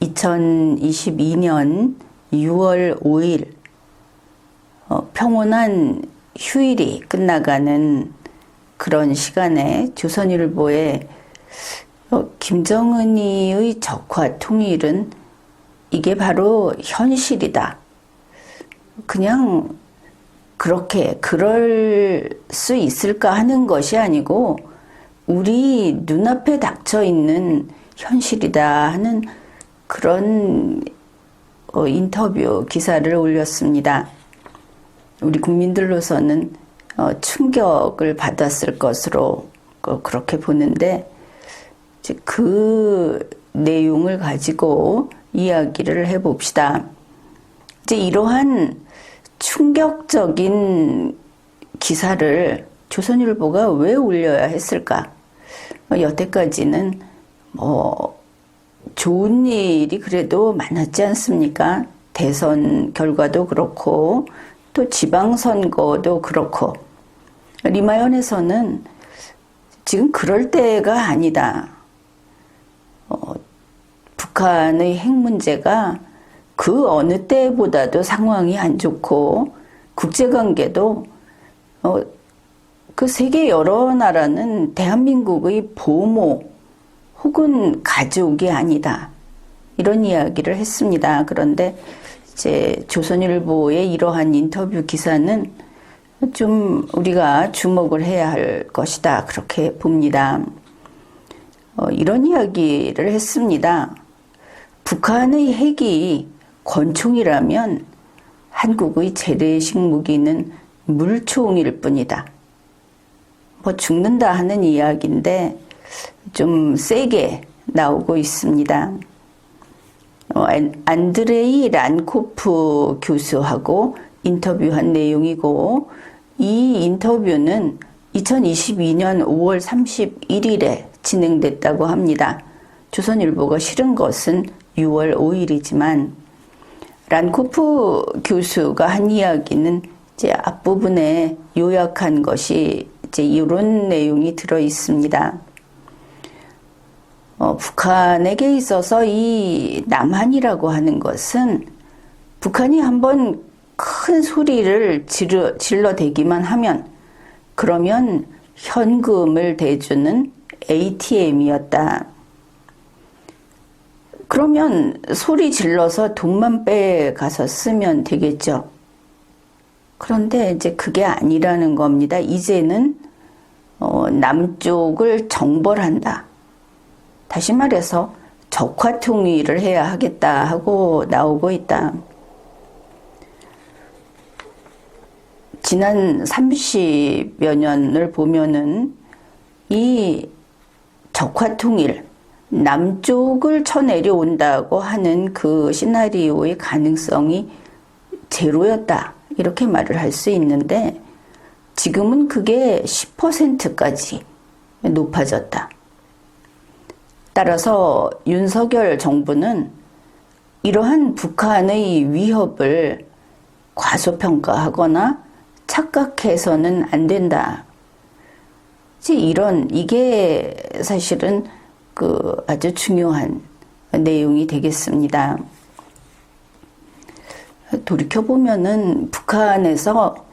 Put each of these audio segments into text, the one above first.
2022년 6월 5일 평온한 휴일이 끝나가는 그런 시간에 조선일보에 김정은이의 적화 통일은 이게 바로 현실이다. 그냥 그렇게 그럴 수 있을까 하는 것이 아니고 우리 눈앞에 닥쳐 있는 현실이다 하는 그런 인터뷰 기사를 올렸습니다. 우리 국민들로서는 충격을 받았을 것으로 그렇게 보는데 그 내용을 가지고 이야기를 해봅시다. 이제 이러한 충격적인 기사를 조선일보가 왜 올려야 했을까? 여태까지는 좋은 일이 그래도 많았지 않습니까? 대선 결과도 그렇고 또 지방선거도 그렇고 리마연에서는 지금 그럴 때가 아니다. 북한의 핵 문제가 그 어느 때보다도 상황이 안 좋고 국제관계도 그 세계 여러 나라는 대한민국의 보모 혹은 가족이 아니다. 이런 이야기를 했습니다. 그런데 이제 조선일보의 이러한 인터뷰 기사는 좀 우리가 주목을 해야 할 것이다. 그렇게 봅니다. 이런 이야기를 했습니다. 북한의 핵이 권총이라면 한국의 재래식 무기는 물총일 뿐이다. 죽는다 하는 이야기인데 좀 세게 나오고 있습니다. 안드레이 란코프 교수하고 인터뷰한 내용이고 이 인터뷰는 2022년 5월 31일에 진행됐다고 합니다. 조선일보가 실은 것은 6월 5일이지만 란코프 교수가 한 이야기는 이제 앞부분에 요약한 것이 이제 이런 내용이 들어 있습니다. 북한에게 있어서 이 남한이라고 하는 것은 북한이 한번 큰 소리를 질러대기만 하면 그러면 현금을 대주는 ATM이었다. 그러면 소리 질러서 돈만 빼가서 쓰면 되겠죠. 그런데 이제 그게 아니라는 겁니다. 이제는 남쪽을 정벌한다. 다시 말해서 적화 통일을 해야 하겠다 하고 나오고 있다. 지난 30여 년을 보면은 이 적화 통일, 남쪽을 쳐내려온다고 하는 그 시나리오의 가능성이 제로였다. 이렇게 말을 할 수 있는데 지금은 그게 10%까지 높아졌다. 따라서 윤석열 정부는 이러한 북한의 위협을 과소평가하거나 착각해서는 안 된다. 이게 사실은 아주 중요한 내용이 되겠습니다. 돌이켜보면은 북한에서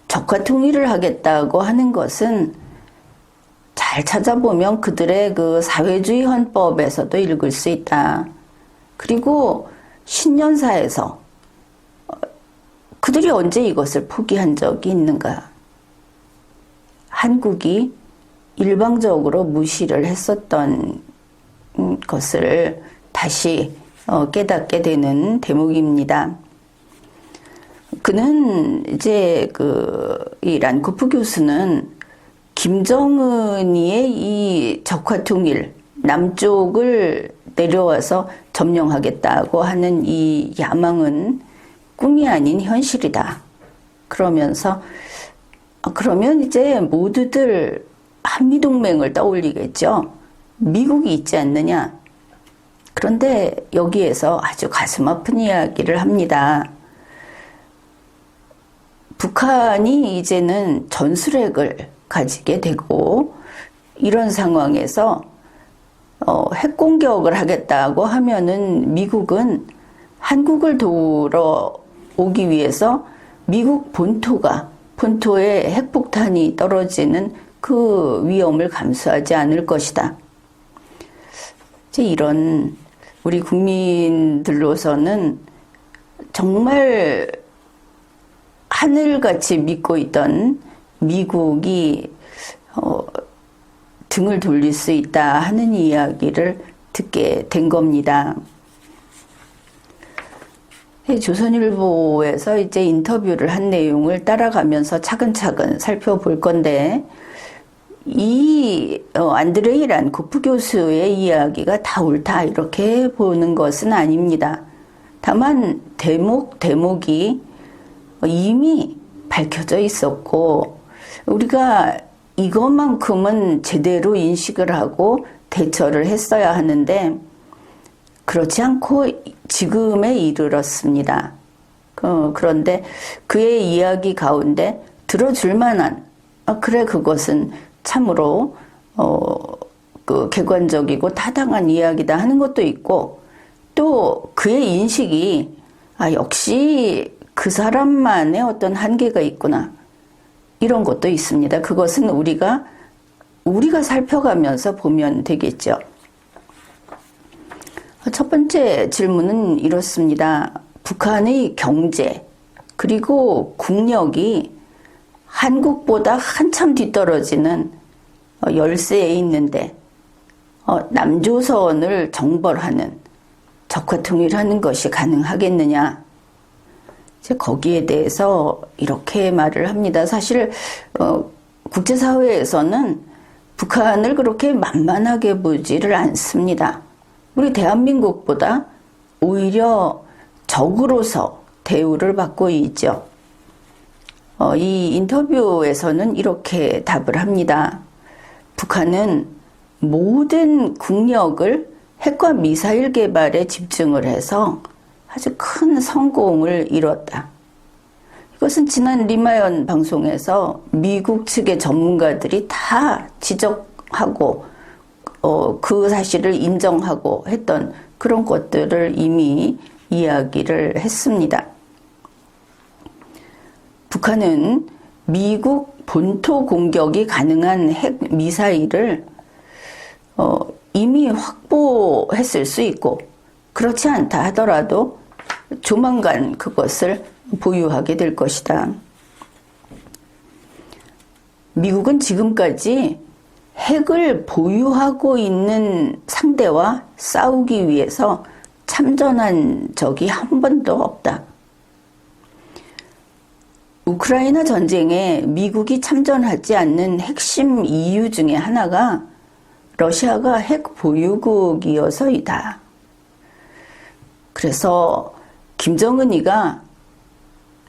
적화 통일을 하겠다고 하는 것은 잘 찾아보면 그들의 그 사회주의 헌법에서도 읽을 수 있다. 그리고 신년사에서 그들이 언제 이것을 포기한 적이 있는가? 한국이 일방적으로 무시를 했었던 것을 다시 깨닫게 되는 대목입니다. 그는 이제 이 란코프 교수는 김정은이의 이 적화 통일, 남쪽을 내려와서 점령하겠다고 하는 이 야망은 꿈이 아닌 현실이다. 그러면서 그러면 이제 모두들 한미동맹을 떠올리겠죠. 미국이 있지 않느냐. 그런데 여기에서 아주 가슴 아픈 이야기를 합니다. 북한이 이제는 전술핵을 가지게 되고 이런 상황에서 핵 공격을 하겠다고 하면은 미국은 한국을 도우러 오기 위해서 미국 본토에 핵폭탄이 떨어지는 그 위험을 감수하지 않을 것이다. 이제 이런 우리 국민들로서는 정말 하늘같이 믿고 있던 미국이 등을 돌릴 수 있다 하는 이야기를 듣게 된 겁니다. 조선일보에서 이제 인터뷰를 한 내용을 따라가면서 차근차근 살펴볼 건데, 이 안드레이 란코프 교수의 이야기가 다 옳다 이렇게 보는 것은 아닙니다. 다만 대목이 이미 밝혀져 있었고, 우리가 이것만큼은 제대로 인식을 하고 대처를 했어야 하는데 그렇지 않고 지금에 이르렀습니다. 그런데 그의 이야기 가운데 들어줄 만한 그래 그것은 참으로 그 객관적이고 타당한 이야기다 하는 것도 있고, 또 그의 인식이 역시 그 사람만의 어떤 한계가 있구나 이런 것도 있습니다. 그것은 우리가 살펴가면서 보면 되겠죠. 첫 번째 질문은 이렇습니다. 북한의 경제 그리고 국력이 한국보다 한참 뒤떨어지는 열세에 있는데 남조선을 정벌하는 적화통일하는 것이 가능하겠느냐? 이제 거기에 대해서 이렇게 말을 합니다. 사실 국제사회에서는 북한을 그렇게 만만하게 보지를 않습니다. 우리 대한민국보다 오히려 적으로서 대우를 받고 있죠. 이 인터뷰에서는 이렇게 답을 합니다. 북한은 모든 국력을 핵과 미사일 개발에 집중을 해서 아주 큰 성공을 이뤘다. 이것은 지난 리마연 방송에서 미국 측의 전문가들이 다 지적하고 그 사실을 인정하고 했던 그런 것들을 이미 이야기를 했습니다. 북한은 미국 본토 공격이 가능한 핵 미사일을 이미 확보했을 수 있고, 그렇지 않다 하더라도 조만간 그것을 보유하게 될 것이다. 미국은 지금까지 핵을 보유하고 있는 상대와 싸우기 위해서 참전한 적이 한 번도 없다. 우크라이나 전쟁에 미국이 참전하지 않는 핵심 이유 중에 하나가 러시아가 핵 보유국이어서이다. 그래서 김정은이가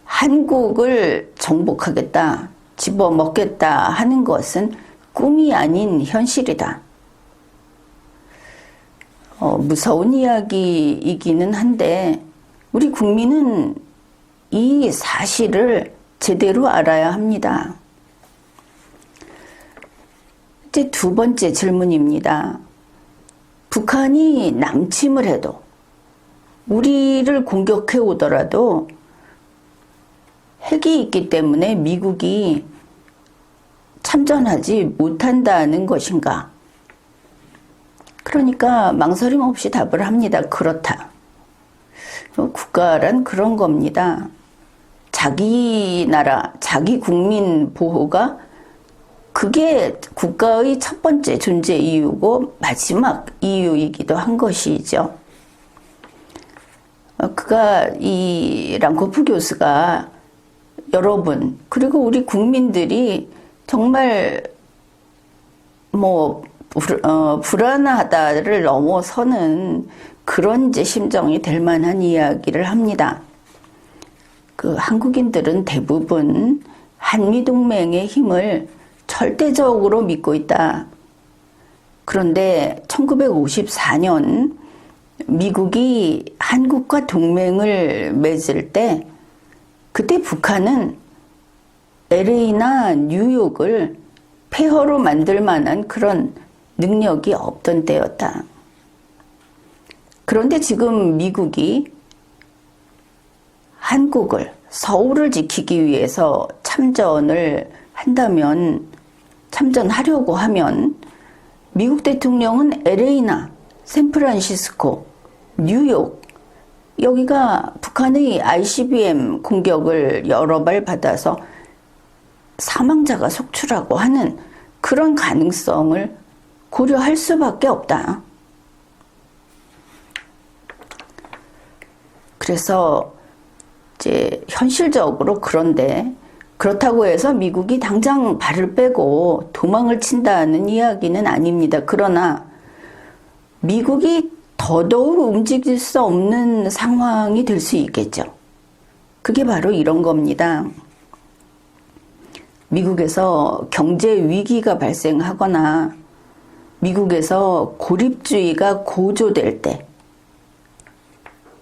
한국을 정복하겠다, 집어먹겠다 하는 것은 꿈이 아닌 현실이다. 무서운 이야기이기는 한데 우리 국민은 이 사실을 제대로 알아야 합니다. 이제 두 번째 질문입니다. 북한이 남침을 해도 우리를 공격해 오더라도 핵이 있기 때문에 미국이 참전하지 못한다는 것인가? 그러니까 망설임 없이 답을 합니다. 그렇다. 국가란 그런 겁니다. 자기 나라, 자기 국민 보호가 그게 국가의 첫 번째 존재 이유고 마지막 이유이기도 한 것이죠. 이 랑코프 교수가 여러분 그리고 우리 국민들이 정말 불안하다를 넘어서는 그런 이제 심정이 될 만한 이야기를 합니다. 한국인들은 대부분 한미동맹의 힘을 절대적으로 믿고 있다. 그런데 1954년 미국이 한국과 동맹을 맺을 때 그때 북한은 LA나 뉴욕을 폐허로 만들 만한 그런 능력이 없던 때였다. 그런데 지금 미국이 한국을, 서울을 지키기 위해서 참전을 한다면, 참전하려고 하면 미국 대통령은 LA나 샌프란시스코, 뉴욕, 여기가 북한의 ICBM 공격을 여러 발 받아서 사망자가 속출하고 하는 그런 가능성을 고려할 수밖에 없다. 그래서 이제 현실적으로 그런데 그렇다고 해서 미국이 당장 발을 빼고 도망을 친다는 이야기는 아닙니다. 그러나 미국이 더더욱 움직일 수 없는 상황이 될 수 있겠죠. 그게 바로 이런 겁니다. 미국에서 경제 위기가 발생하거나 미국에서 고립주의가 고조될 때,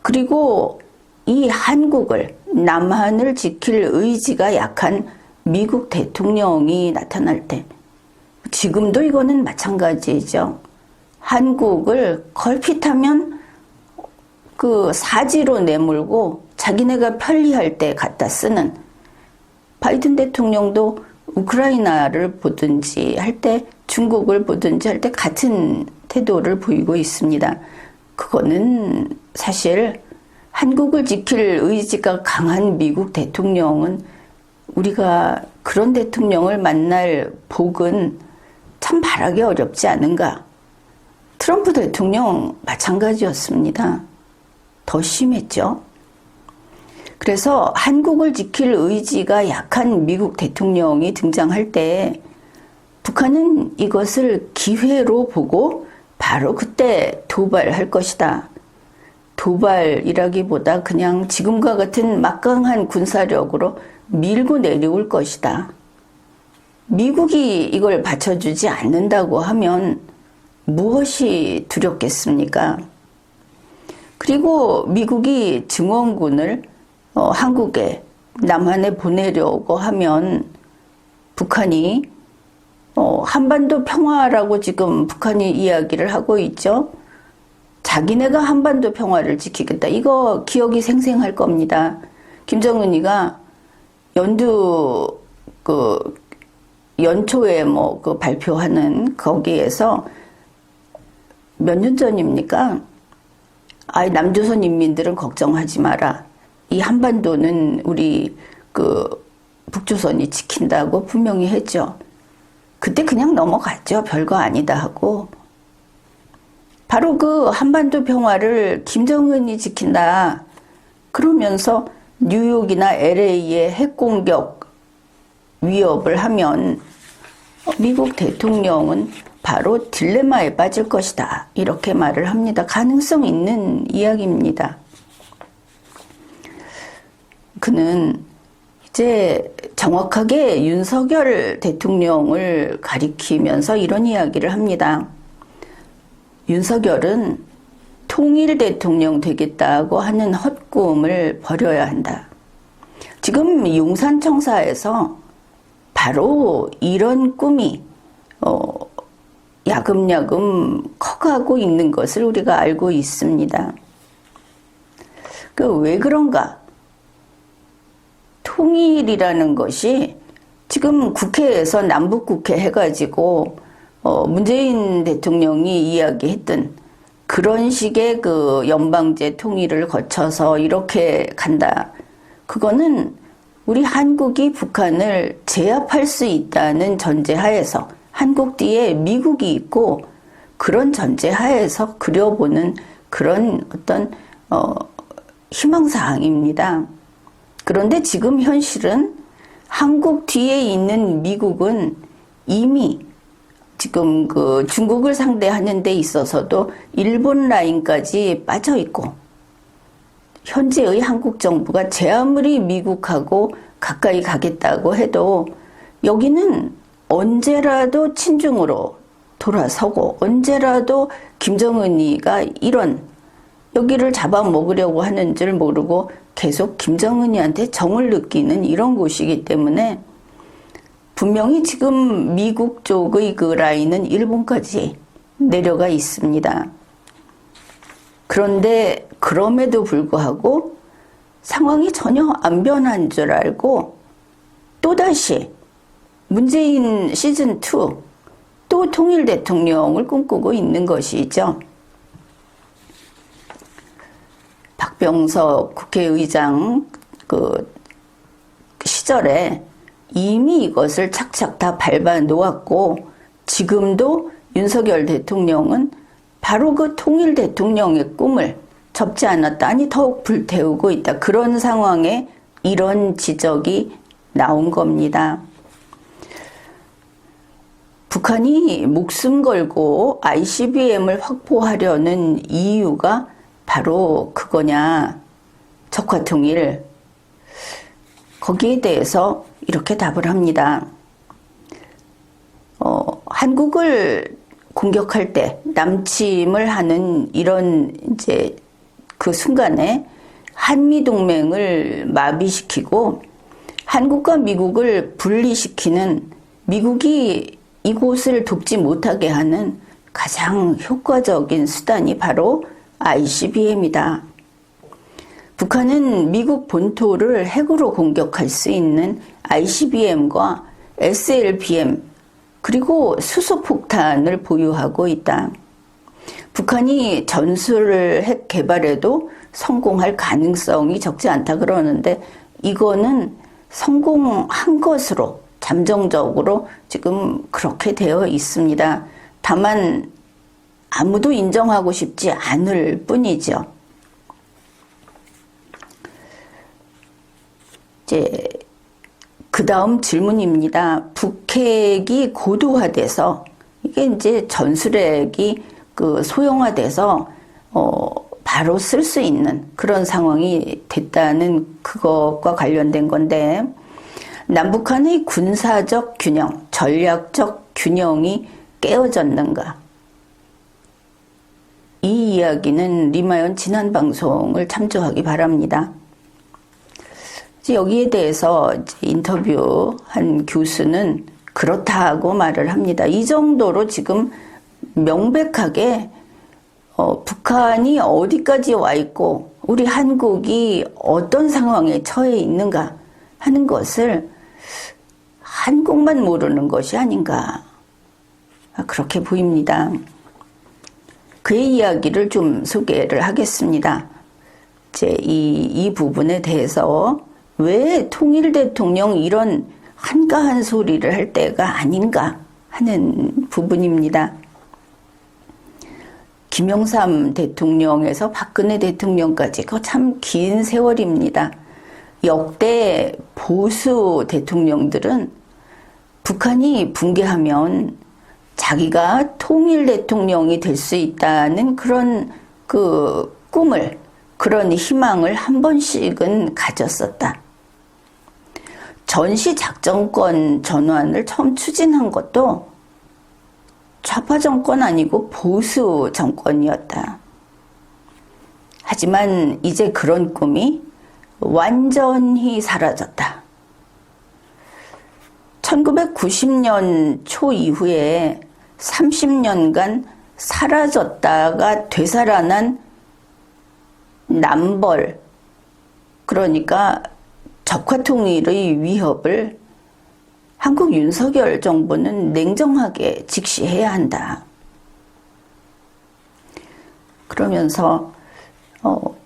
그리고 이 한국을, 남한을 지킬 의지가 약한 미국 대통령이 나타날 때, 지금도 이거는 마찬가지죠. 한국을 걸핏하면 그 사지로 내몰고 자기네가 편리할 때 갖다 쓰는, 바이든 대통령도 우크라이나를 보든지 할 때, 중국을 보든지 할 때 같은 태도를 보이고 있습니다. 그거는 사실 한국을 지킬 의지가 강한 미국 대통령은, 우리가 그런 대통령을 만날 복은 참 바라기 어렵지 않은가. 트럼프 대통령 마찬가지였습니다. 더 심했죠. 그래서 한국을 지킬 의지가 약한 미국 대통령이 등장할 때 북한은 이것을 기회로 보고 바로 그때 도발할 것이다. 도발이라기보다 그냥 지금과 같은 막강한 군사력으로 밀고 내려올 것이다. 미국이 이걸 받쳐주지 않는다고 하면 무엇이 두렵겠습니까? 그리고 미국이 증원군을 한국에, 남한에 보내려고 하면 북한이 한반도 평화라고 지금 북한이 이야기를 하고 있죠. 자기네가 한반도 평화를 지키겠다. 이거 기억이 생생할 겁니다. 김정은이가 연초에 발표하는 거기에서 몇 년 전입니까? 남조선 인민들은 걱정하지 마라. 이 한반도는 우리 북조선이 지킨다고 분명히 했죠. 그때 그냥 넘어갔죠. 별거 아니다 하고. 바로 그 한반도 평화를 김정은이 지킨다. 그러면서 뉴욕이나 LA에 핵공격 위협을 하면 미국 대통령은 바로 딜레마에 빠질 것이다. 이렇게 말을 합니다. 가능성 있는 이야기입니다. 그는 이제 정확하게 윤석열 대통령을 가리키면서 이런 이야기를 합니다. 윤석열은 통일 대통령 되겠다고 하는 헛꿈을 버려야 한다. 지금 용산청사에서 바로 이런 꿈이 야금야금 커가고 있는 것을 우리가 알고 있습니다. 왜 그런가? 통일이라는 것이 지금 국회에서 남북국회 해가지고 문재인 대통령이 이야기했던 그런 식의 연방제 통일을 거쳐서 이렇게 간다. 그거는 우리 한국이 북한을 제압할 수 있다는 전제하에서, 한국 뒤에 미국이 있고 그런 전제하에서 그려보는 그런 어떤 희망사항입니다. 그런데 지금 현실은 한국 뒤에 있는 미국은 이미 지금 중국을 상대하는 데 있어서도 일본 라인까지 빠져 있고, 현재의 한국 정부가 제 아무리 미국하고 가까이 가겠다고 해도 여기는 언제라도 친중으로 돌아서고, 언제라도 김정은이가 이런 여기를 잡아먹으려고 하는 줄 모르고 계속 김정은이한테 정을 느끼는 이런 곳이기 때문에 분명히 지금 미국 쪽의 그 라인은 일본까지 내려가 있습니다. 그런데 그럼에도 불구하고 상황이 전혀 안 변한 줄 알고 또다시 문재인 시즌2 또 통일 대통령을 꿈꾸고 있는 것이죠. 박병석 국회의장 그 시절에 이미 이것을 착착 다 밟아 놓았고 지금도 윤석열 대통령은 바로 그 통일 대통령의 꿈을 접지 않았다. 아니 더욱 불태우고 있다. 그런 상황에 이런 지적이 나온 겁니다. 북한이 목숨 걸고 ICBM을 확보하려는 이유가 바로 그거냐, 적화통일. 거기에 대해서 이렇게 답을 합니다. 한국을 공격할 때 남침을 하는 이런 이제 그 순간에 한미동맹을 마비시키고 한국과 미국을 분리시키는, 미국이 이곳을 돕지 못하게 하는 가장 효과적인 수단이 바로 ICBM이다. 북한은 미국 본토를 핵으로 공격할 수 있는 ICBM과 SLBM 그리고 수소폭탄을 보유하고 있다. 북한이 전술 핵 개발에도 성공할 가능성이 적지 않다 그러는데 이거는 성공한 것으로 잠정적으로 지금 그렇게 되어 있습니다. 다만 아무도 인정하고 싶지 않을 뿐이죠. 이제 그 다음 질문입니다. 북핵이 고도화돼서 이게 이제 전술핵이 그 소형화돼서 바로 쓸 수 있는 그런 상황이 됐다는 그것과 관련된 건데 남북한의 군사적 균형, 전략적 균형이 깨어졌는가? 이 이야기는 리마연 지난 방송을 참조하기 바랍니다. 여기에 대해서 인터뷰한 교수는 그렇다고 말을 합니다. 이 정도로 지금 명백하게 북한이 어디까지 와 있고 우리 한국이 어떤 상황에 처해 있는가 하는 것을 한국만 모르는 것이 아닌가 그렇게 보입니다. 그의 이야기를 좀 소개를 하겠습니다. 이제 이 부분에 대해서 왜 통일 대통령 이런 한가한 소리를 할 때가 아닌가 하는 부분입니다. 김영삼 대통령에서 박근혜 대통령까지 그거 참 긴 세월입니다. 역대 보수 대통령들은 북한이 붕괴하면 자기가 통일 대통령이 될 수 있다는 그런 그 꿈을, 그런 희망을 한 번씩은 가졌었다. 전시작전권 전환을 처음 추진한 것도 좌파 정권 아니고 보수 정권이었다. 하지만 이제 그런 꿈이 완전히 사라졌다. 1990년 초 이후에 30년간 사라졌다가 되살아난 남벌, 그러니까 적화통일의 위협을 한국 윤석열 정부는 냉정하게 직시해야 한다. 그러면서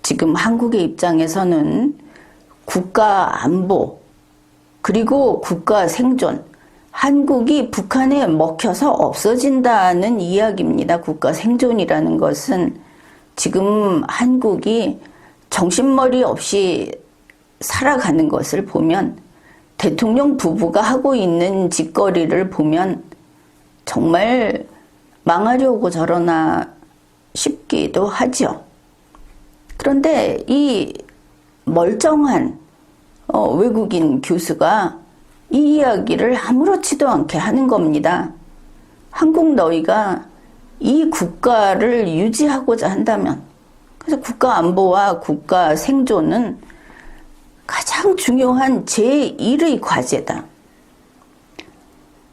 지금 한국의 입장에서는 국가 안보 그리고 국가 생존, 한국이 북한에 먹혀서 없어진다는 이야기입니다. 국가 생존이라는 것은 지금 한국이 정신머리 없이 살아가는 것을 보면, 대통령 부부가 하고 있는 짓거리를 보면 정말 망하려고 저러나 싶기도 하죠. 그런데 이 멀쩡한 외국인 교수가 이 이야기를 아무렇지도 않게 하는 겁니다. 한국 너희가 이 국가를 유지하고자 한다면, 그래서 국가 안보와 국가 생존은 가장 중요한 제1의 과제다.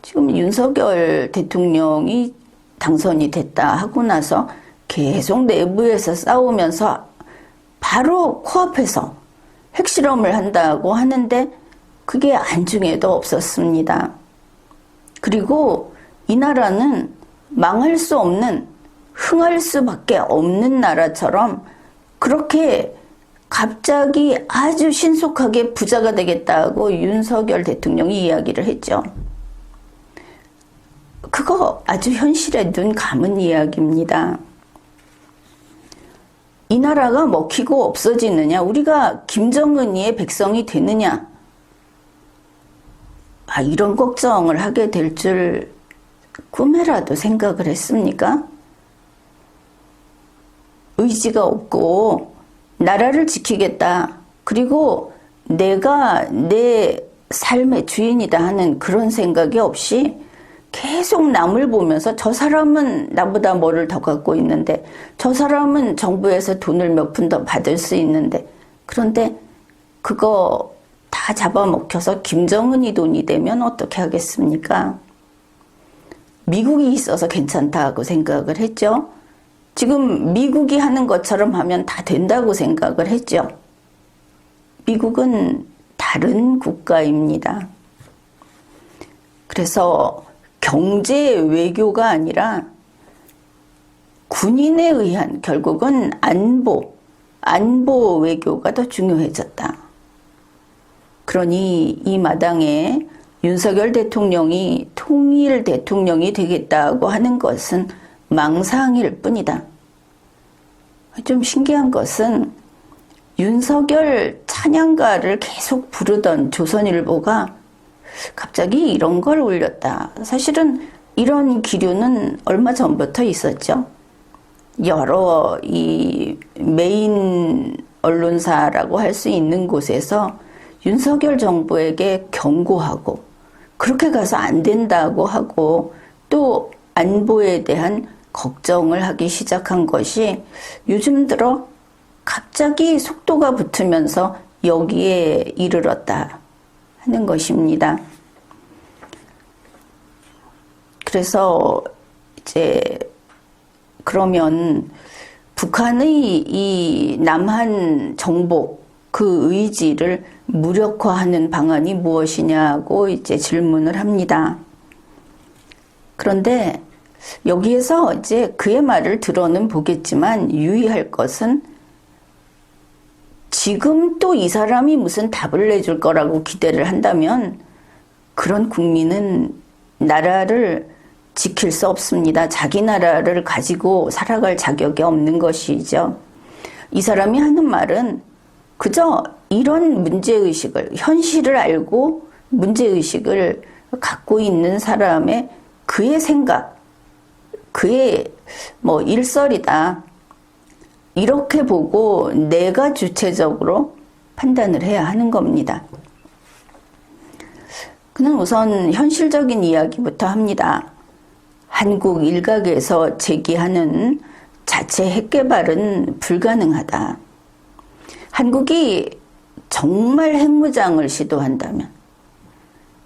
지금 윤석열 대통령이 당선이 됐다 하고 나서 계속 내부에서 싸우면서 바로 코앞에서 핵실험을 한다고 하는데 그게 안중에도 없었습니다. 그리고 이 나라는 망할 수 없는, 흥할 수밖에 없는 나라처럼 그렇게 갑자기 아주 신속하게 부자가 되겠다고 윤석열 대통령이 이야기를 했죠. 그거 아주 현실에 눈 감은 이야기입니다. 이 나라가 먹히고 없어지느냐, 우리가 김정은이의 백성이 되느냐, 이런 걱정을 하게 될 줄 꿈에라도 생각을 했습니까? 의지가 없고 나라를 지키겠다, 그리고 내가 내 삶의 주인이다 하는 그런 생각이 없이 계속 남을 보면서 저 사람은 나보다 뭐를 더 갖고 있는데, 저 사람은 정부에서 돈을 몇 푼 더 받을 수 있는데, 그런데 그거 다 잡아먹혀서 김정은이 돈이 되면 어떻게 하겠습니까? 미국이 있어서 괜찮다고 생각을 했죠. 지금 미국이 하는 것처럼 하면 다 된다고 생각을 했죠. 미국은 다른 국가입니다. 그래서 경제 외교가 아니라 군인에 의한, 결국은 안보 외교가 더 중요해졌다. 그러니 이 마당에 윤석열 대통령이 통일 대통령이 되겠다고 하는 것은 망상일 뿐이다. 좀 신기한 것은 윤석열 찬양가를 계속 부르던 조선일보가 갑자기 이런 걸 올렸다. 사실은 이런 기류는 얼마 전부터 있었죠. 여러 이 메인 언론사라고 할 수 있는 곳에서 윤석열 정부에게 경고하고, 그렇게 가서 안 된다고 하고, 또 안보에 대한 걱정을 하기 시작한 것이 요즘 들어 갑자기 속도가 붙으면서 여기에 이르렀다 하는 것입니다. 그래서 이제 그러면 북한의 이 남한 정복, 그 의지를 무력화하는 방안이 무엇이냐고 이제 질문을 합니다. 그런데 여기에서 이제 그의 말을 들어는 보겠지만 유의할 것은, 지금 또 이 사람이 무슨 답을 내줄 거라고 기대를 한다면 그런 국민은 나라를 지킬 수 없습니다. 자기 나라를 가지고 살아갈 자격이 없는 것이죠. 이 사람이 하는 말은 그저 이런 문제의식을, 현실을 알고 문제의식을 갖고 있는 사람의 그의 생각, 그의 일설이다, 이렇게 보고 내가 주체적으로 판단을 해야 하는 겁니다. 그는 우선 현실적인 이야기부터 합니다. 한국 일각에서 제기하는 자체 핵개발은 불가능하다. 한국이 정말 핵무장을 시도한다면,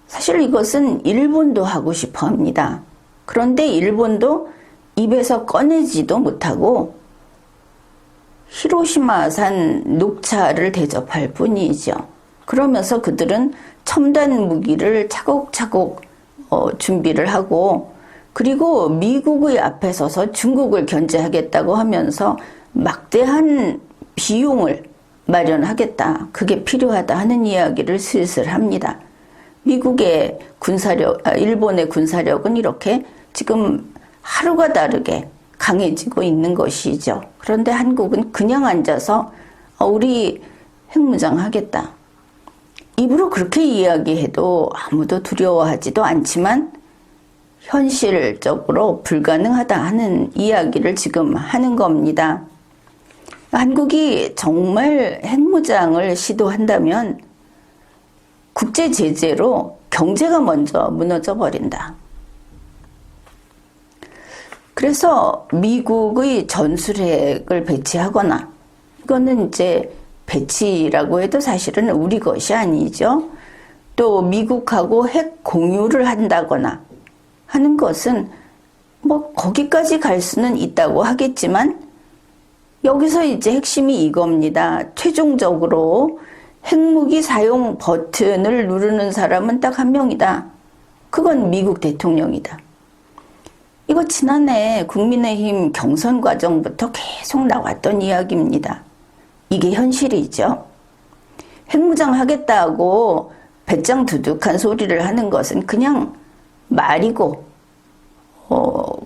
사실 이것은 일본도 하고 싶어 합니다. 그런데 일본도 입에서 꺼내지도 못하고 히로시마산 녹차를 대접할 뿐이죠. 그러면서 그들은 첨단 무기를 차곡차곡 준비를 하고, 그리고 미국의 앞에 서서 중국을 견제하겠다고 하면서 막대한 비용을 마련하겠다, 그게 필요하다 하는 이야기를 슬슬 합니다. 미국의 일본의 군사력은 이렇게 지금 하루가 다르게 강해지고 있는 것이죠. 그런데 한국은 그냥 앉아서 우리 핵무장하겠다, 입으로 그렇게 이야기해도 아무도 두려워하지도 않지만 현실적으로 불가능하다 하는 이야기를 지금 하는 겁니다. 한국이 정말 핵무장을 시도한다면 국제 제재로 경제가 먼저 무너져 버린다. 그래서 미국의 전술핵을 배치하거나, 이거는 이제 배치라고 해도 사실은 우리 것이 아니죠. 또 미국하고 핵 공유를 한다거나 하는 것은 뭐 거기까지 갈 수는 있다고 하겠지만 여기서 이제 핵심이 이겁니다. 최종적으로 핵무기 사용 버튼을 누르는 사람은 딱 한 명이다. 그건 미국 대통령이다. 이거 지난해 국민의힘 경선 과정부터 계속 나왔던 이야기입니다. 이게 현실이죠. 핵무장 하겠다고 배짱 두둑한 소리를 하는 것은 그냥 말이고,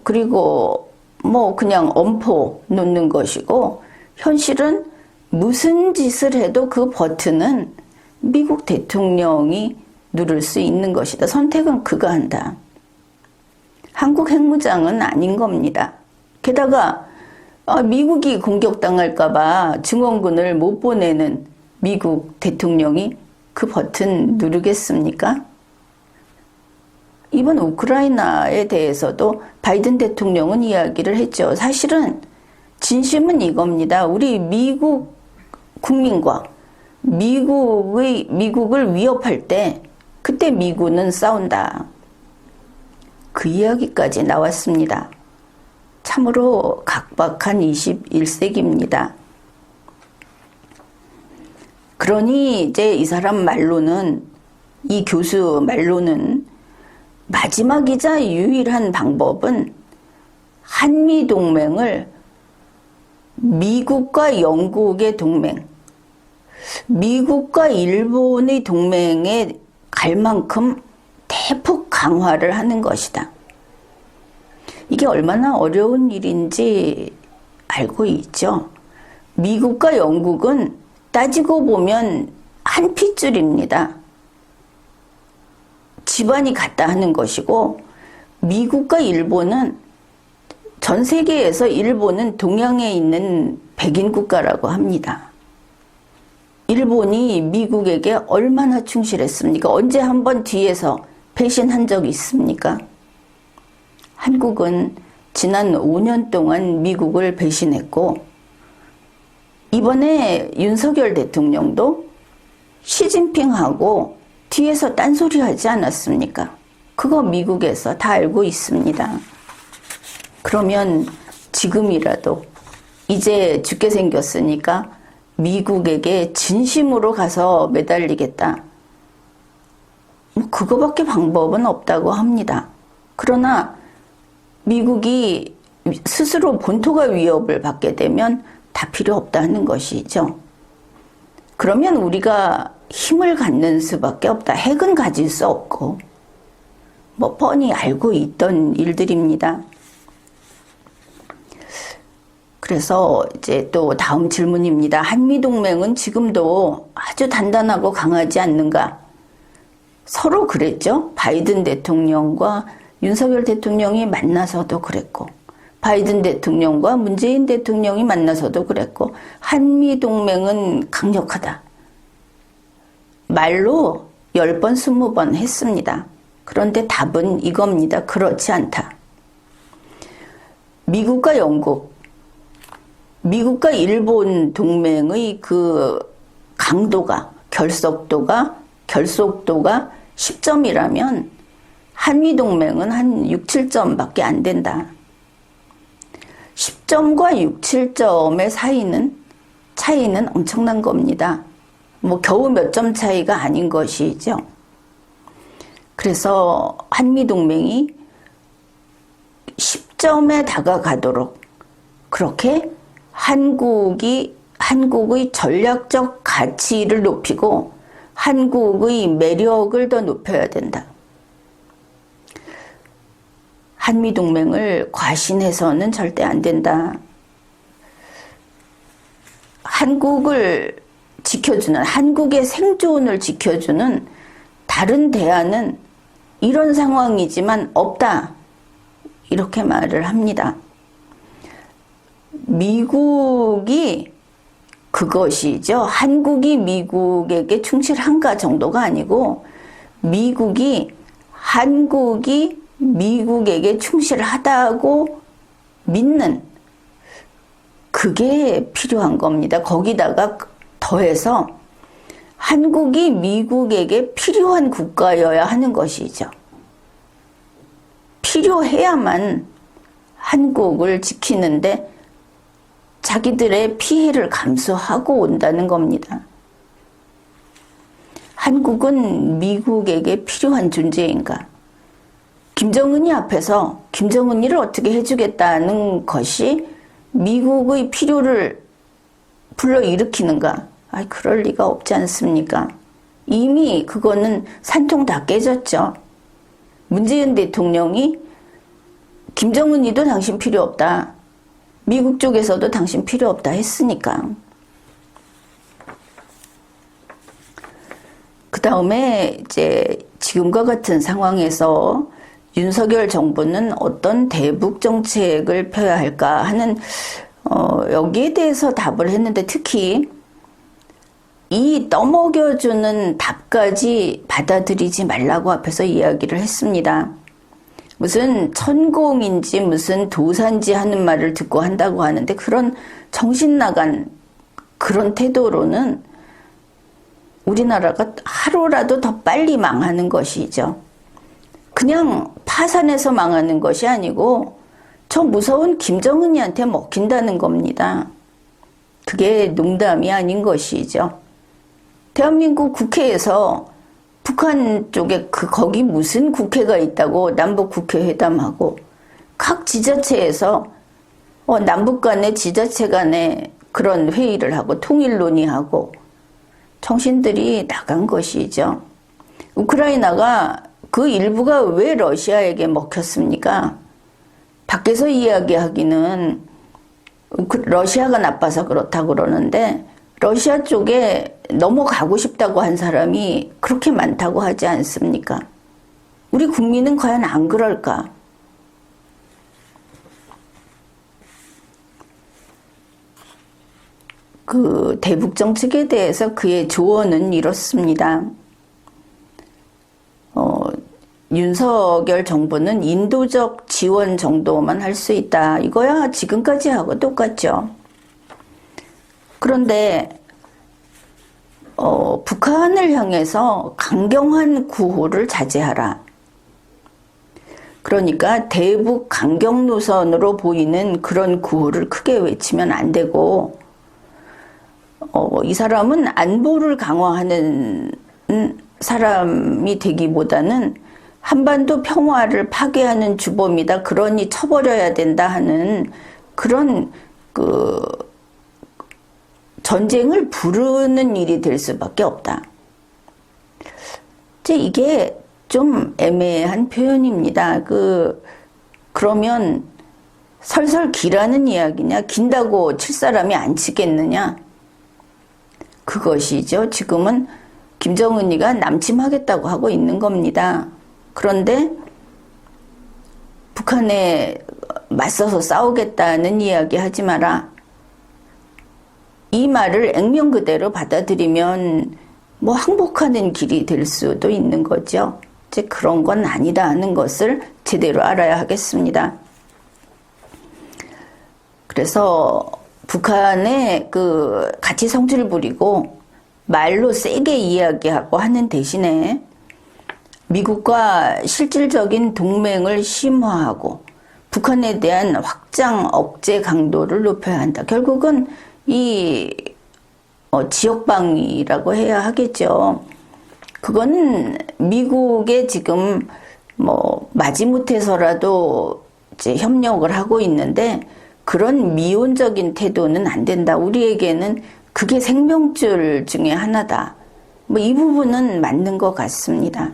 그리고 뭐 그냥 엄포 놓는 것이고, 현실은 무슨 짓을 해도 그 버튼은 미국 대통령이 누를 수 있는 것이다. 선택은 그가 한다. 한국 핵무장은 아닌 겁니다. 게다가 미국이 공격당할까봐 증원군을 못 보내는 미국 대통령이 그 버튼 누르겠습니까? 이번 우크라이나에 대해서도 바이든 대통령은 이야기를 했죠. 사실은 진심은 이겁니다. 우리 미국 국민과 미국을 위협할 때 그때 미군은 싸운다. 그 이야기까지 나왔습니다. 참으로 각박한 21세기입니다. 그러니 이제 이 사람 말로는, 이 교수 말로는 마지막이자 유일한 방법은 한미동맹을 미국과 영국의 동맹, 미국과 일본의 동맹에 갈 만큼 대폭 강화를 하는 것이다. 이게 얼마나 어려운 일인지 알고 있죠. 미국과 영국은 따지고 보면 한 핏줄입니다. 집안이 같다 하는 것이고, 미국과 일본은 전 세계에서 일본은 동양에 있는 백인 국가라고 합니다. 일본이 미국에게 얼마나 충실했습니까? 언제 한번 뒤에서 배신한 적이 있습니까? 한국은 지난 5년 동안 미국을 배신했고, 이번에 윤석열 대통령도 시진핑하고 뒤에서 딴소리 하지 않았습니까? 그거 미국에서 다 알고 있습니다. 그러면 지금이라도 이제 죽게 생겼으니까 미국에게 진심으로 가서 매달리겠다. 그거밖에 방법은 없다고 합니다. 그러나 미국이 스스로 본토가 위협을 받게 되면 다 필요 없다는 것이죠. 그러면 우리가 힘을 갖는 수밖에 없다. 핵은 가질 수 없고, 뭐 뻔히 알고 있던 일들입니다. 그래서 이제 또 다음 질문입니다. 한미동맹은 지금도 아주 단단하고 강하지 않는가? 서로 그랬죠. 바이든 대통령과 윤석열 대통령이 만나서도 그랬고, 바이든 대통령과 문재인 대통령이 만나서도 그랬고, 한미동맹은 강력하다. 말로 10번, 20번 했습니다. 그런데 답은 이겁니다. 그렇지 않다. 미국과 영국, 미국과 일본 동맹의 그 강도가, 결속도가 10점이라면 한미동맹은 한 6, 7점밖에 안 된다. 10점과 6, 7점의 차이는 엄청난 겁니다. 뭐 겨우 몇 점 차이가 아닌 것이죠. 그래서 한미동맹이 10점에 다가가도록 그렇게 한국의 전략적 가치를 높이고 한국의 매력을 더 높여야 된다. 한미동맹을 과신해서는 절대 안 된다. 한국을 지켜주는, 한국의 생존을 지켜주는 다른 대안은 이런 상황이지만 없다. 이렇게 말을 합니다. 미국이 그것이죠. 한국이 미국에게 충실한가 정도가 아니고 한국이 미국에게 충실하다고 믿는 그게 필요한 겁니다. 거기다가 더해서 한국이 미국에게 필요한 국가여야 하는 것이죠. 필요해야만 한국을 지키는데 자기들의 피해를 감수하고 온다는 겁니다. 한국은 미국에게 필요한 존재인가? 김정은이 앞에서 김정은이를 어떻게 해주겠다는 것이 미국의 필요를 불러일으키는가? 그럴 리가 없지 않습니까? 이미 그거는 산통 다 깨졌죠. 문재인 대통령이 김정은이도 당신 필요 없다. 미국 쪽에서도 당신 필요 없다 했으니까. 그 다음에 이제 지금과 같은 상황에서 윤석열 정부는 어떤 대북 정책을 펴야 할까 하는 여기에 대해서 답을 했는데, 특히 이 떠먹여주는 답까지 받아들이지 말라고 앞에서 이야기를 했습니다. 무슨 천공인지 무슨 도산지 하는 말을 듣고 한다고 하는데, 그런 정신 나간 그런 태도로는 우리나라가 하루라도 더 빨리 망하는 것이죠. 그냥 파산해서 망하는 것이 아니고 저 무서운 김정은이한테 먹힌다는 겁니다. 그게 농담이 아닌 것이죠. 대한민국 국회에서 북한 쪽에 거기 무슨 국회가 있다고 남북 국회회담하고, 각 지자체에서 남북 간의 지자체 간에 그런 회의를 하고 통일 논의하고, 정신들이 나간 것이죠. 우크라이나가 그 일부가 왜 러시아에게 먹혔습니까? 밖에서 이야기하기는 러시아가 나빠서 그렇다고 그러는데, 러시아 쪽에 넘어가고 싶다고 한 사람이 그렇게 많다고 하지 않습니까? 우리 국민은 과연 안 그럴까? 그 대북 정책에 대해서 그의 조언은 이렇습니다. 윤석열 정부는 인도적 지원 정도만 할 수 있다. 이거야 지금까지 하고 똑같죠. 그런데 북한을 향해서 강경한 구호를 자제하라. 그러니까 대북 강경 노선으로 보이는 그런 구호를 크게 외치면 안 되고, 이 사람은 안보를 강화하는 사람이 되기보다는 한반도 평화를 파괴하는 주범이다. 그러니 쳐버려야 된다 하는 그런 전쟁을 부르는 일이 될 수밖에 없다. 이게 좀 애매한 표현입니다. 그러면 설설 기라는 이야기냐? 긴다고 칠 사람이 안 치겠느냐? 그것이죠. 지금은 김정은이가 남침하겠다고 하고 있는 겁니다. 그런데 북한에 맞서서 싸우겠다는 이야기 하지 마라. 이 말을 액면 그대로 받아들이면 항복하는 길이 될 수도 있는 거죠. 그런 건 아니다 하는 것을 제대로 알아야 하겠습니다. 그래서 북한에 같이 성질 부리고 말로 세게 이야기하고 하는 대신에 미국과 실질적인 동맹을 심화하고 북한에 대한 확장 억제 강도를 높여야 한다. 결국은 이 지역방위라고 해야 하겠죠. 그거는 미국에 지금 마지못해서라도 이제 협력을 하고 있는데, 그런 미온적인 태도는 안 된다. 우리에게는 그게 생명줄 중에 하나다. 이 부분은 맞는 것 같습니다.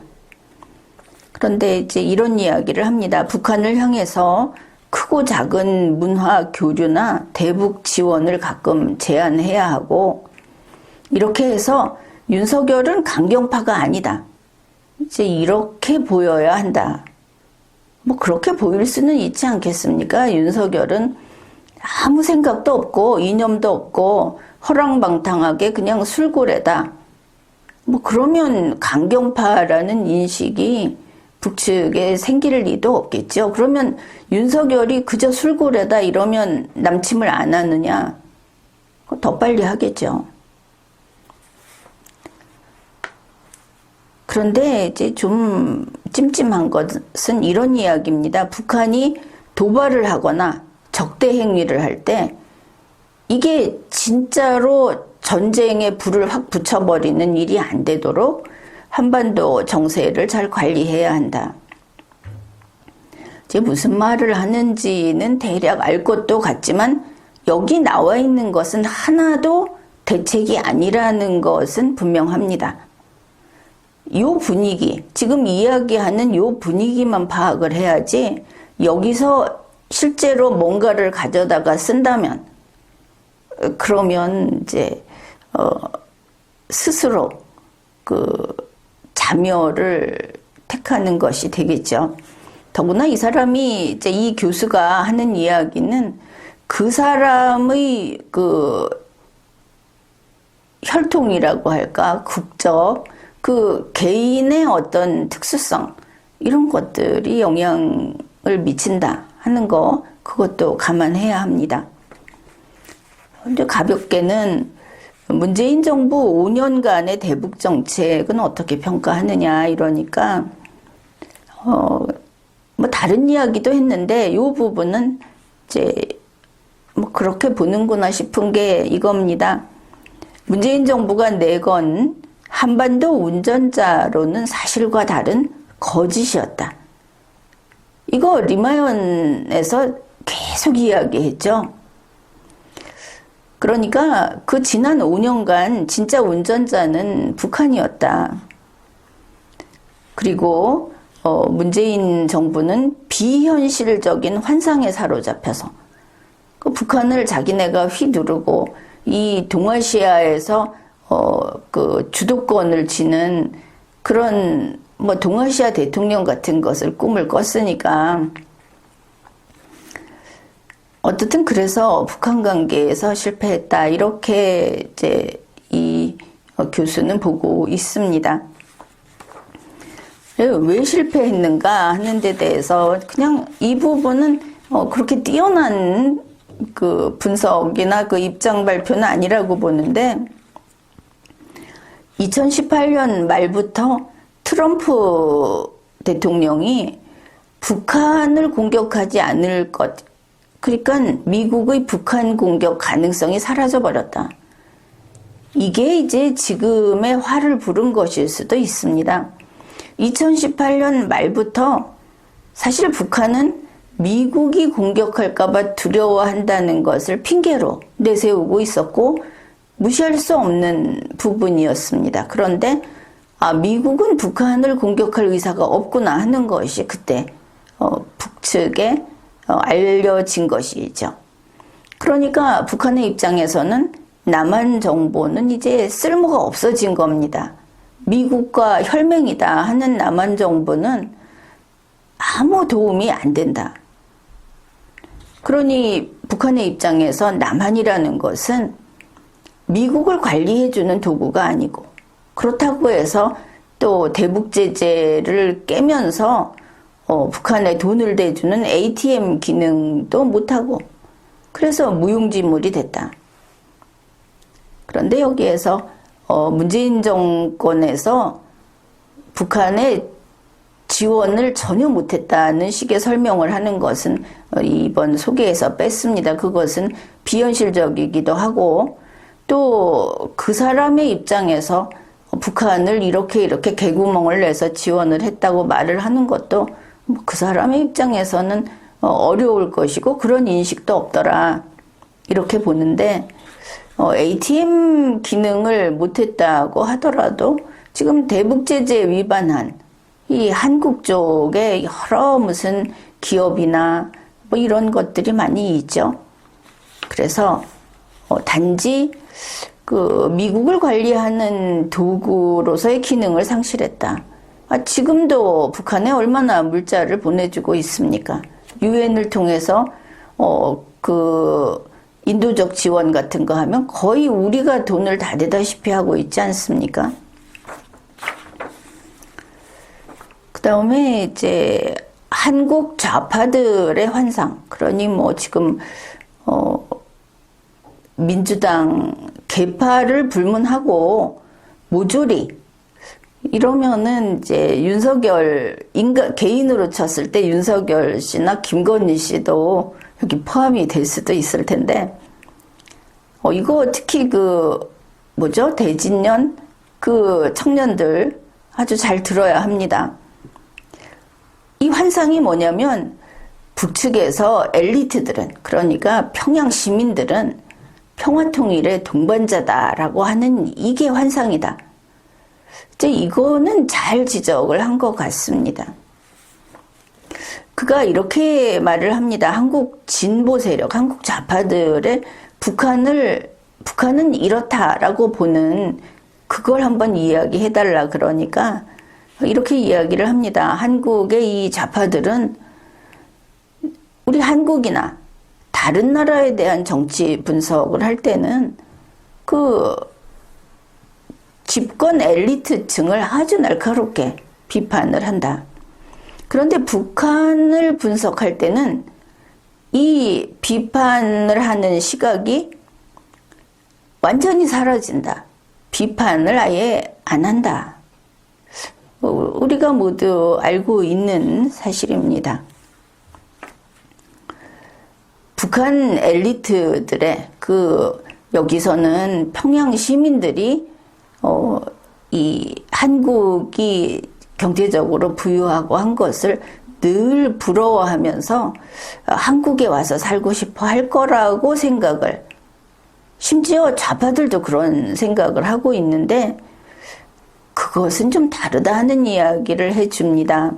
그런데 이제 이런 이야기를 합니다. 북한을 향해서 크고 작은 문화 교류나 대북 지원을 가끔 제안해야 하고, 이렇게 해서 윤석열은 강경파가 아니다. 이제 이렇게 보여야 한다. 그렇게 보일 수는 있지 않겠습니까? 윤석열은 아무 생각도 없고 이념도 없고 허랑방탕하게 그냥 술고래다. 그러면 강경파라는 인식이 북측에 생길 리도 없겠죠. 그러면 윤석열이 그저 술고래다 이러면 남침을 안 하느냐? 더 빨리 하겠죠. 그런데 이제 좀 찜찜한 것은 이런 이야기입니다. 북한이 도발을 하거나 적대 행위를 할 때 이게 진짜로 전쟁에 불을 확 붙여버리는 일이 안 되도록 한반도 정세를 잘 관리해야 한다. 제가 무슨 말을 하는지는 대략 알 것도 같지만 여기 나와 있는 것은 하나도 대책이 아니라는 것은 분명합니다. 요 분위기, 지금 이야기하는 요 분위기만 파악을 해야지 여기서 실제로 뭔가를 가져다가 쓴다면 그러면 이제 스스로 그 자멸을 택하는 것이 되겠죠. 더구나 이 사람이 이제 이 교수가 하는 이야기는 그 사람의 그 혈통이라고 할까, 국적, 그 개인의 어떤 특수성 이런 것들이 영향을 미친다 하는 거, 그것도 감안해야 합니다. 근데 가볍게는 문재인 정부 5년간의 대북 정책은 어떻게 평가하느냐 이러니까 뭐 다른 이야기도 했는데 이 부분은 이제 뭐 그렇게 보는구나 싶은 게 이겁니다. 문재인 정부가 내건 한반도 운전자로는 사실과 다른 거짓이었다. 이거 리마연에서 계속 이야기했죠. 그러니까 그 지난 5년간 진짜 운전자는 북한이었다. 그리고 문재인 정부는 비현실적인 환상에 사로잡혀서 그 북한을 자기네가 휘두르고 이 동아시아에서 그 주도권을 쥐는 그런 뭐 동아시아 대통령 같은 것을 꿈을 꿨으니까 어쨌든 그래서 북한 관계에서 실패했다 이렇게 이제 이 교수는 보고 있습니다. 왜 실패했는가 하는 데 대해서 그냥 이 부분은 그렇게 뛰어난 그 분석이나 그 입장 발표는 아니라고 보는데 2018년 말부터 트럼프 대통령이 북한을 공격하지 않을 것, 그러니까 미국의 북한 공격 가능성이 사라져버렸다. 이게 이제 지금의 화를 부른 것일 수도 있습니다. 2018년 말부터 사실 북한은 미국이 공격할까봐 두려워한다는 것을 핑계로 내세우고 있었고 무시할 수 없는 부분이었습니다. 그런데 미국은 북한을 공격할 의사가 없구나 하는 것이 그때 북측에 알려진 것이죠. 그러니까 북한의 입장에서는 남한 정보는 이제 쓸모가 없어진 겁니다. 미국과 혈맹이다 하는 남한 정부는 아무 도움이 안 된다. 그러니 북한의 입장에서 남한이라는 것은 미국을 관리해주는 도구가 아니고 그렇다고 해서 또 대북 제재를 깨면서 북한에 돈을 대주는 ATM 기능도 못하고 그래서 무용지물이 됐다. 그런데 여기에서 문재인 정권에서 북한에 지원을 전혀 못했다는 식의 설명을 하는 것은 이번 소개에서 뺐습니다. 그것은 비현실적이기도 하고 또 그 사람의 입장에서 북한을 이렇게 개구멍을 내서 지원을 했다고 말을 하는 것도 그 사람의 입장에서는 어려울 것이고 그런 인식도 없더라 이렇게 보는데 ATM 기능을 못했다고 하더라도 지금 대북 제재 위반한 이 한국 쪽에 여러 무슨 기업이나 뭐 이런 것들이 많이 있죠. 그래서 단지 그 미국을 관리하는 도구로서의 기능을 상실했다. 지금도 북한에 얼마나 물자를 보내주고 있습니까? 유엔을 통해서 그 인도적 지원 같은 거 하면 거의 우리가 돈을 다 내다시피 하고 있지 않습니까? 그 다음에 이제 한국 좌파들의 환상, 그러니 뭐 지금 민주당 개파를 불문하고 모조리 이러면은 이제 윤석열 개인으로 쳤을 때 윤석열 씨나 김건희 씨도 여기 포함이 될 수도 있을 텐데, 이거 특히 대진년 청년들 아주 잘 들어야 합니다. 이 환상이 뭐냐면 북측에서 엘리트들은, 그러니까 평양 시민들은 평화통일의 동반자다라고 하는 이게 환상이다. 이제 이거는 잘 지적을 한 것 같습니다. 그가 이렇게 말을 합니다. 한국 진보 세력, 한국 좌파들의 북한은 이렇다라고 보는 그걸 한번 이야기해달라 그러니까 이렇게 이야기를 합니다. 한국의 이 좌파들은 우리 한국이나 다른 나라에 대한 정치 분석을 할 때는 집권 엘리트층을 아주 날카롭게 비판을 한다. 그런데 북한을 분석할 때는 이 비판을 하는 시각이 완전히 사라진다. 비판을 아예 안 한다. 우리가 모두 알고 있는 사실입니다. 북한 엘리트들의 여기서는 평양 시민들이 이 한국이 경제적으로 부유하고 한 것을 늘 부러워하면서 한국에 와서 살고 싶어 할 거라고 생각을, 심지어 좌파들도 그런 생각을 하고 있는데 그것은 좀 다르다 하는 이야기를 해줍니다.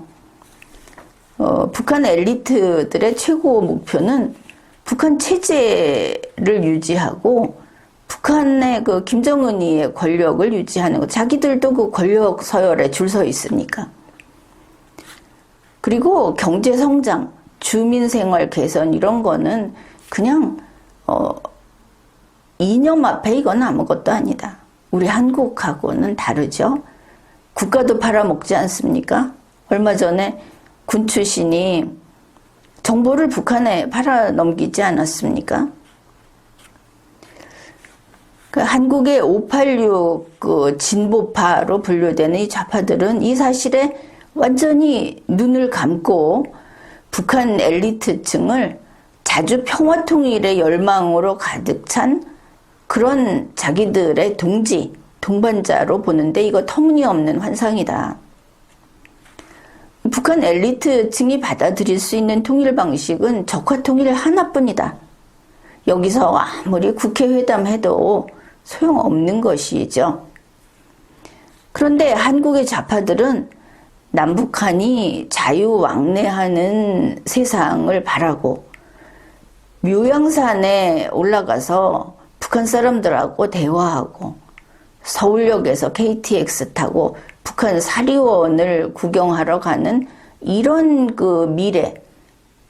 북한 엘리트들의 최고 목표는 북한 체제를 유지하고 북한의 김정은이의 권력을 유지하는 것. 자기들도 권력 서열에 줄 서 있으니까. 그리고 경제 성장, 주민 생활 개선 이런 거는 그냥 이념 앞에 이건 아무것도 아니다. 우리 한국하고는 다르죠. 국가도 팔아먹지 않습니까? 얼마 전에 군 출신이 정보를 북한에 팔아넘기지 않았습니까? 한국의 586 진보파로 분류되는 이 좌파들은 이 사실에 완전히 눈을 감고 북한 엘리트층을 자주 평화통일의 열망으로 가득 찬 그런 자기들의 동반자로 보는데 이거 터무니없는 환상이다. 북한 엘리트층이 받아들일 수 있는 통일 방식은 적화통일 하나뿐이다. 여기서 아무리 국회회담 해도 소용없는 것이죠. 그런데 한국의 좌파들은 남북한이 자유왕래하는 세상을 바라고 묘양산에 올라가서 북한 사람들하고 대화하고 서울역에서 KTX 타고 북한 사리원을 구경하러 가는 이런 미래,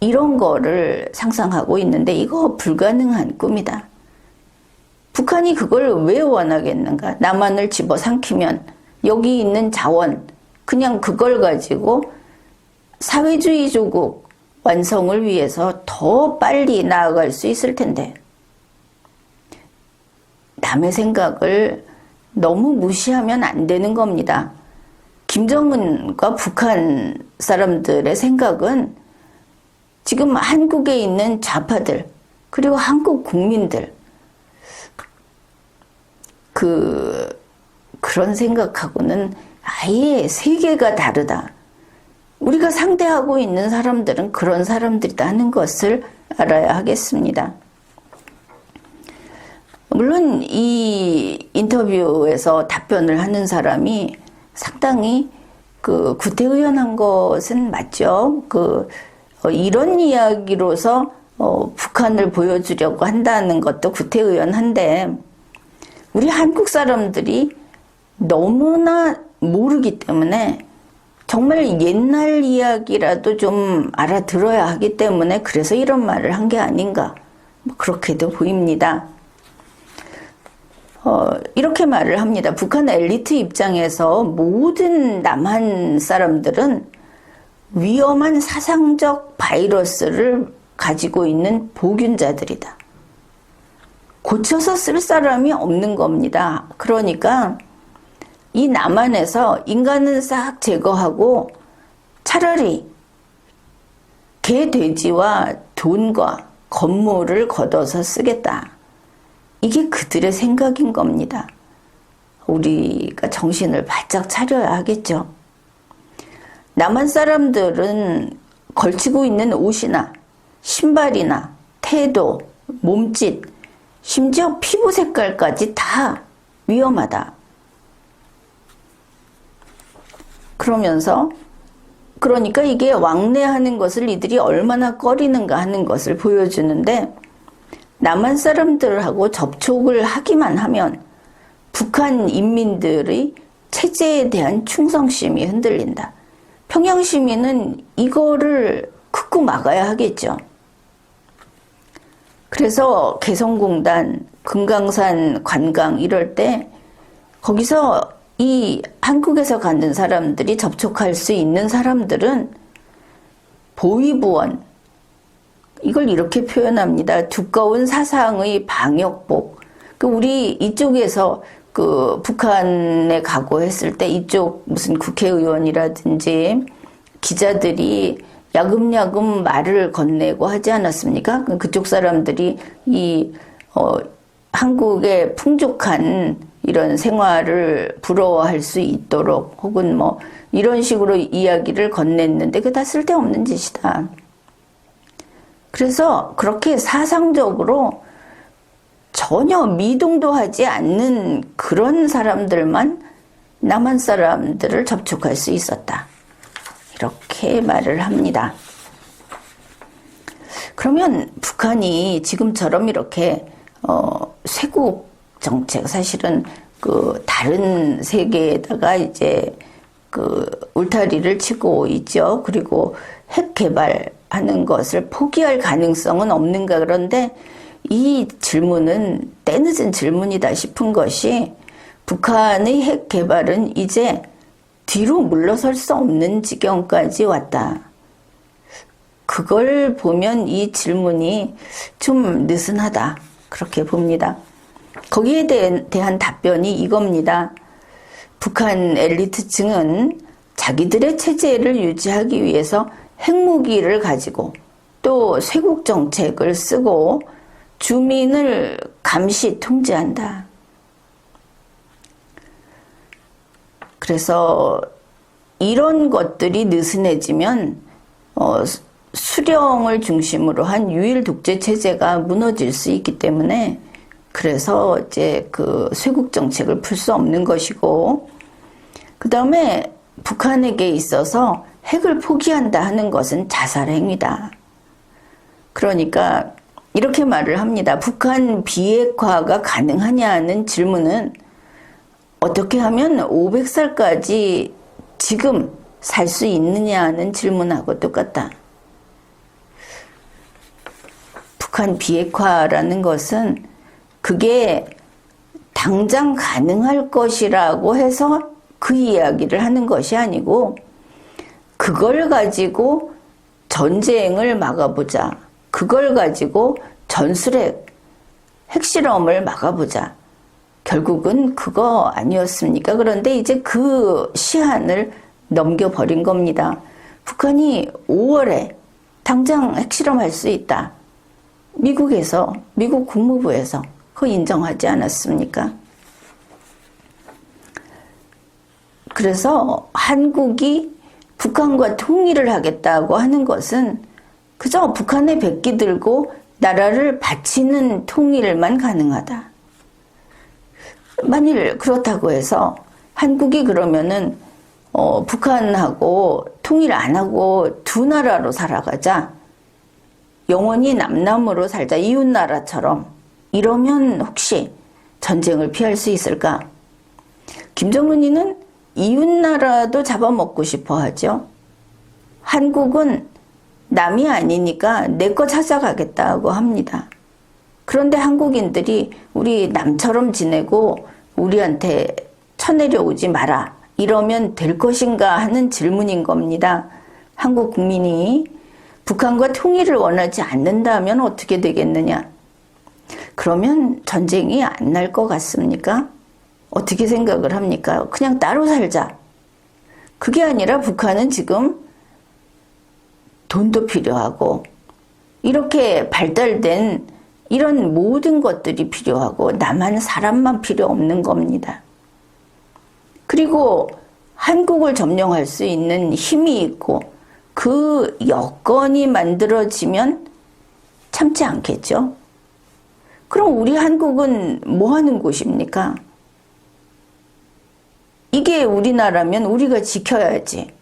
이런 거를 상상하고 있는데 이거 불가능한 꿈이다. 북한이 그걸 왜 원하겠는가? 남한을 집어삼키면 여기 있는 자원, 그냥 그걸 가지고 사회주의 조국 완성을 위해서 더 빨리 나아갈 수 있을 텐데 남의 생각을 너무 무시하면 안 되는 겁니다. 김정은과 북한 사람들의 생각은 지금 한국에 있는 좌파들 그리고 한국 국민들 그런 생각하고는 아예 세계가 다르다. 우리가 상대하고 있는 사람들은 그런 사람들이다 하는 것을 알아야 하겠습니다. 물론 이 인터뷰에서 답변을 하는 사람이 상당히 구태의연한 것은 맞죠. 이런 이야기로서 북한을 보여주려고 한다는 것도 구태의연한데 우리 한국 사람들이 너무나 모르기 때문에 정말 옛날 이야기라도 좀 알아들어야 하기 때문에 그래서 이런 말을 한 게 아닌가 그렇게도 보입니다. 이렇게 말을 합니다. 북한 엘리트 입장에서 모든 남한 사람들은 위험한 사상적 바이러스를 가지고 있는 보균자들이다. 고쳐서 쓸 사람이 없는 겁니다. 그러니까 이 남한에서 인간은 싹 제거하고 차라리 개, 돼지와 돈과 건물을 걷어서 쓰겠다. 이게 그들의 생각인 겁니다. 우리가 정신을 바짝 차려야 하겠죠. 남한 사람들은 걸치고 있는 옷이나 신발이나 태도, 몸짓, 심지어 피부 색깔까지 다 위험하다. 그러니까 이게 왕래하는 것을 이들이 얼마나 꺼리는가 하는 것을 보여주는데, 남한 사람들하고 접촉을 하기만 하면 북한 인민들의 체제에 대한 충성심이 흔들린다. 평양 시민은 이거를 극구 막아야 하겠죠. 그래서 개성공단, 금강산 관광 이럴 때 거기서 이 한국에서 가는 사람들이 접촉할 수 있는 사람들은 보위부원, 이걸 이렇게 표현합니다. 두꺼운 사상의 방역복. 우리 이쪽에서 북한에 가고 했을 때 이쪽 무슨 국회의원이라든지 기자들이 야금야금 말을 건네고 하지 않았습니까? 그쪽 사람들이 한국의 풍족한 이런 생활을 부러워할 수 있도록 혹은 뭐 이런 식으로 이야기를 건넸는데 그게 다 쓸데없는 짓이다. 그래서 그렇게 사상적으로 전혀 미동도 하지 않는 그런 사람들만 남한 사람들을 접촉할 수 있었다. 이렇게 말을 합니다. 그러면 북한이 지금처럼 이렇게 쇄국 정책, 사실은 다른 세계에다가 이제 울타리를 치고 있죠. 그리고 핵 개발하는 것을 포기할 가능성은 없는가. 그런데 이 질문은 때늦은 질문이다 싶은 것이, 북한의 핵 개발은 이제 뒤로 물러설 수 없는 지경까지 왔다. 그걸 보면 이 질문이 좀 느슨하다. 그렇게 봅니다. 거기에 대한 답변이 이겁니다. 북한 엘리트층은 자기들의 체제를 유지하기 위해서 핵무기를 가지고 또 쇄국 정책을 쓰고 주민을 감시 통제한다. 그래서 이런 것들이 느슨해지면 수령을 중심으로 한 유일 독재 체제가 무너질 수 있기 때문에, 그래서 이제 쇄국 정책을 풀 수 없는 것이고, 그 다음에 북한에게 있어서 핵을 포기한다 하는 것은 자살행위다. 그러니까 이렇게 말을 합니다. 북한 비핵화가 가능하냐는 질문은 어떻게 하면 500살까지 지금 살 수 있느냐는 질문하고 똑같다. 북한 비핵화라는 것은 그게 당장 가능할 것이라고 해서 그 이야기를 하는 것이 아니고, 그걸 가지고 전쟁을 막아보자. 그걸 가지고 전술핵, 핵실험을 막아보자. 결국은 그거 아니었습니까? 그런데 이제 그 시한을 넘겨버린 겁니다. 북한이 5월에 당장 핵실험할 수 있다. 미국 국무부에서 그거 인정하지 않았습니까? 그래서 한국이 북한과 통일을 하겠다고 하는 것은 그저 북한의 백기 들고 나라를 바치는 통일만 가능하다. 만일 그렇다고 해서 한국이 그러면은 북한하고 통일 안 하고 두 나라로 살아가자, 영원히 남남으로 살자, 이웃나라처럼, 이러면 혹시 전쟁을 피할 수 있을까? 김정은이는 이웃나라도 잡아먹고 싶어 하죠. 한국은 남이 아니니까 내 거 찾아가겠다고 합니다. 그런데 한국인들이 우리 남처럼 지내고 우리한테 쳐내려오지 마라, 이러면 될 것인가 하는 질문인 겁니다. 한국 국민이 북한과 통일을 원하지 않는다면 어떻게 되겠느냐? 그러면 전쟁이 안 날 것 같습니까? 어떻게 생각을 합니까? 그냥 따로 살자. 그게 아니라 북한은 지금 돈도 필요하고 이렇게 발달된 이런 모든 것들이 필요하고 남한 사람만 필요 없는 겁니다. 그리고 한국을 점령할 수 있는 힘이 있고 그 여건이 만들어지면 참지 않겠죠? 그럼 우리 한국은 뭐 하는 곳입니까? 이게 우리나라면 우리가 지켜야지.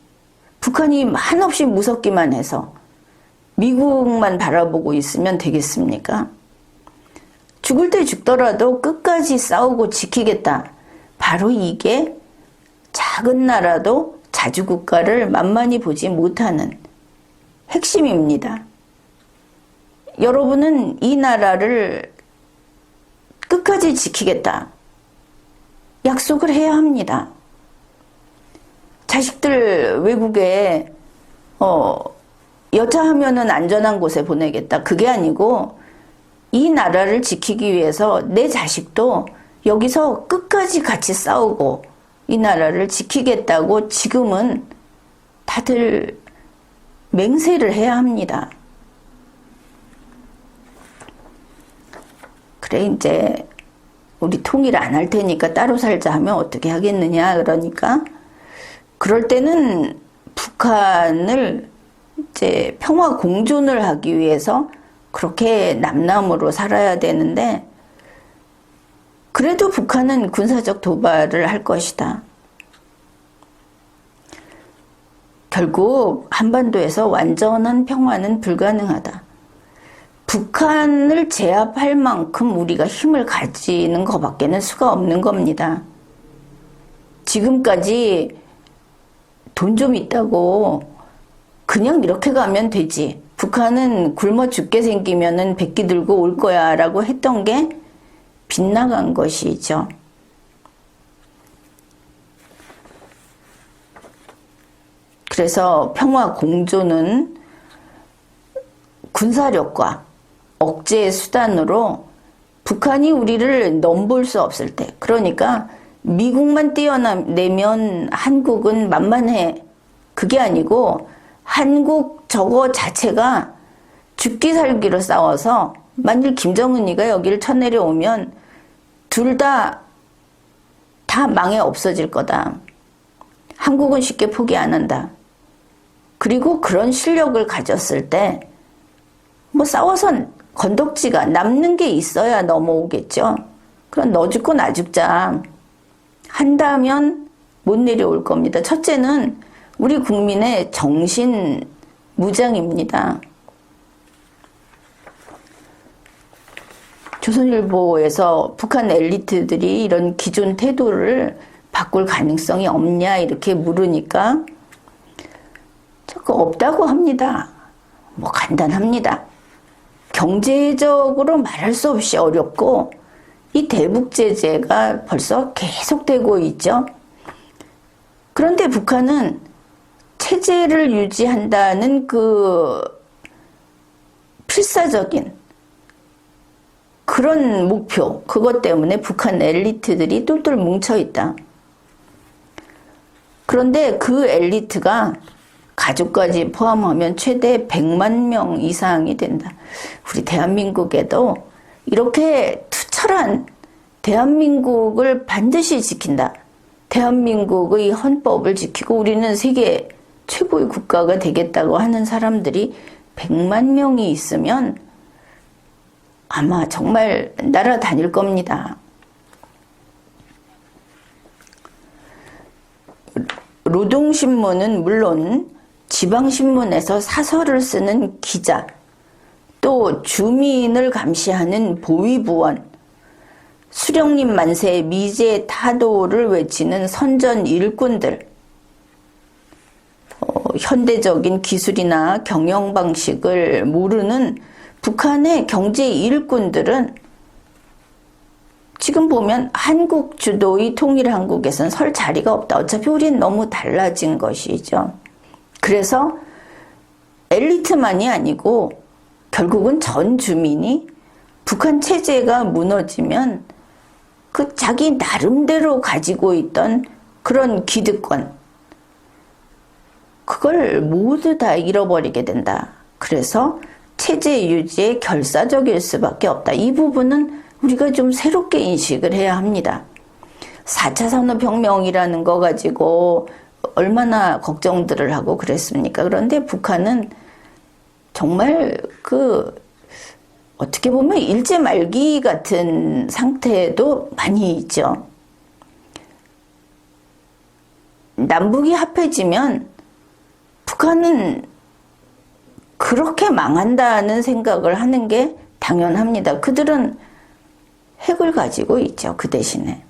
북한이 한없이 무섭기만 해서 미국만 바라보고 있으면 되겠습니까? 죽을 때 죽더라도 끝까지 싸우고 지키겠다. 바로 이게 작은 나라도 자주국가를 만만히 보지 못하는 핵심입니다. 여러분은 이 나라를 끝까지 지키겠다. 약속을 해야 합니다. 자식들 외국에 여차하면은 안전한 곳에 보내겠다. 그게 아니고 이 나라를 지키기 위해서 내 자식도 여기서 끝까지 같이 싸우고 이 나라를 지키겠다고 지금은 다들 맹세를 해야 합니다. 그래 이제 우리 통일 안 할 테니까 따로 살자 하면 어떻게 하겠느냐 그러니까 그럴 때는 북한을 이제 평화 공존을 하기 위해서 그렇게 남남으로 살아야 되는데 그래도 북한은 군사적 도발을 할 것이다. 결국 한반도에서 완전한 평화는 불가능하다. 북한을 제압할 만큼 우리가 힘을 가지는 것밖에는 수가 없는 겁니다. 지금까지 돈 좀 있다고 그냥 이렇게 가면 되지. 북한은 굶어 죽게 생기면은 백기 들고 올 거야 라고 했던 게 빗나간 것이죠. 그래서 평화 공존은 군사력과 억제의 수단으로 북한이 우리를 넘볼 수 없을 때, 그러니까 미국만 떼어내면 한국은 만만해. 그게 아니고 한국 저거 자체가 죽기 살기로 싸워서 만일 김정은이가 여기를 쳐내려오면 둘 다 망해 없어질 거다. 한국은 쉽게 포기 안 한다. 그리고 그런 실력을 가졌을 때 뭐 싸워선 건덕지가 남는 게 있어야 넘어오겠죠. 그럼 너 죽고 나 죽자 한다면 못 내려올 겁니다. 첫째는 우리 국민의 정신 무장입니다. 조선일보에서 북한 엘리트들이 이런 기존 태도를 바꿀 가능성이 없냐 이렇게 물으니까 자꾸 없다고 합니다. 뭐 간단합니다. 경제적으로 말할 수 없이 어렵고 이 대북 제재가 벌써 계속되고 있죠. 그런데 북한은 체제를 유지한다는 그 필사적인 그런 목표, 그것 때문에 북한 엘리트들이 똘똘 뭉쳐있다. 그런데 그 엘리트가 가족까지 포함하면 최대 100만 명 이상이 된다. 우리 대한민국에도 이렇게 투철한 대한민국을 반드시 지킨다. 대한민국의 헌법을 지키고 우리는 세계 최고의 국가가 되겠다고 하는 사람들이 100만 명이 있으면 아마 정말 날아다닐 겁니다. 노동신문은 물론 지방신문에서 사설을 쓰는 기자, 또 주민을 감시하는 보위부원, 수령님 만세 미제 타도를 외치는 선전 일꾼들, 현대적인 기술이나 경영 방식을 모르는 북한의 경제 일꾼들은 지금 보면 한국 주도의 통일한국에선 설 자리가 없다. 어차피 우리는 너무 달라진 것이죠. 그래서 엘리트만이 아니고 결국은 전 주민이 북한 체제가 무너지면 그 자기 나름대로 가지고 있던 그런 기득권, 그걸 모두 다 잃어버리게 된다. 그래서 체제 유지에 결사적일 수밖에 없다. 이 부분은 우리가 좀 새롭게 인식을 해야 합니다. 4차 산업혁명이라는 거 가지고 얼마나 걱정들을 하고 그랬습니까? 그런데 북한은 정말 어떻게 보면 일제 말기 같은 상태도 많이 있죠. 남북이 합해지면 북한은 그렇게 망한다는 생각을 하는 게 당연합니다. 그들은 핵을 가지고 있죠. 그 대신에.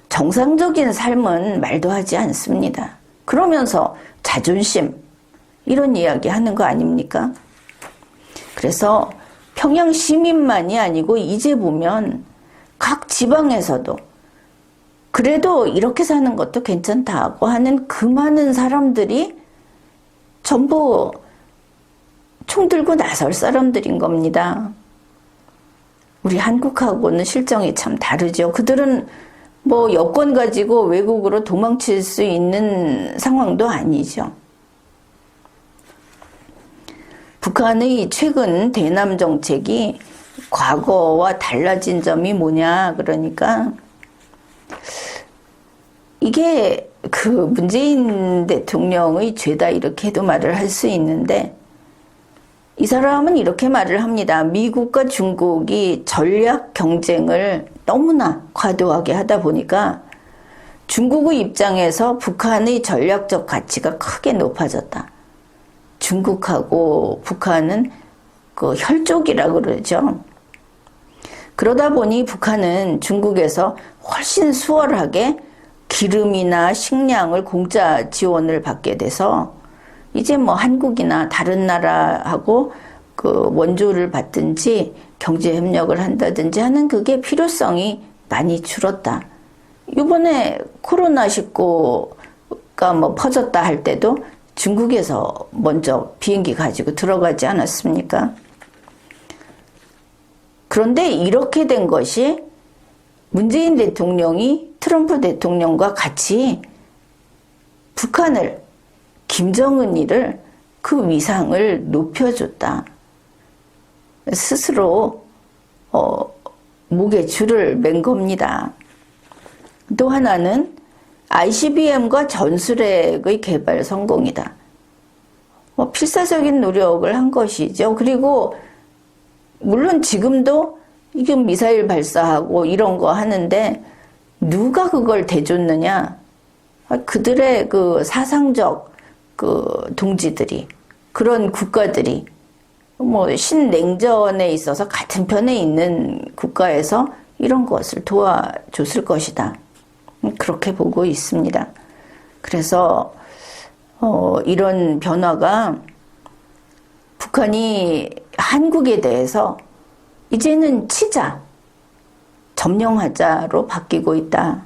정상적인 삶은 말도 하지 않습니다. 그러면서 자존심, 이런 이야기 하는 거 아닙니까? 그래서 평양 시민만이 아니고 이제 보면 각 지방에서도 그래도 이렇게 사는 것도 괜찮다고 하는 그 많은 사람들이 전부 총 들고 나설 사람들인 겁니다. 우리 한국하고는 실정이 참 다르죠. 그들은 뭐 여권 가지고 외국으로 도망칠 수 있는 상황도 아니죠. 북한의 최근 대남 정책이 과거와 달라진 점이 뭐냐, 그러니까 이게 문재인 대통령의 죄다 이렇게도 말을 할 수 있는데, 이 사람은 이렇게 말을 합니다. 미국과 중국이 전략 경쟁을 너무나 과도하게 하다 보니까 중국의 입장에서 북한의 전략적 가치가 크게 높아졌다. 중국하고 북한은 혈족이라 그러죠. 그러다 보니 북한은 중국에서 훨씬 수월하게 기름이나 식량을 공짜 지원을 받게 돼서 이제 뭐 한국이나 다른 나라하고 원조를 받든지 경제 협력을 한다든지 하는 그게 필요성이 많이 줄었다. 이번에 코로나19가 뭐 퍼졌다 할 때도 중국에서 먼저 비행기 가지고 들어가지 않았습니까? 그런데 이렇게 된 것이 문재인 대통령이 트럼프 대통령과 같이 북한을, 김정은이를 그 위상을 높여줬다. 스스로 목에 줄을 맨 겁니다. 또 하나는 ICBM과 전술핵의 개발 성공이다. 필사적인 노력을 한 것이죠. 그리고 물론 지금도 이게 미사일 발사하고 이런 거 하는데 누가 그걸 대줬느냐? 그들의 사상적 동지들이, 그런 국가들이 신냉전에 있어서 같은 편에 있는 국가에서 이런 것을 도와줬을 것이다. 그렇게 보고 있습니다. 그래서 이런 변화가 북한이 한국에 대해서 이제는 치자, 점령하자로 바뀌고 있다.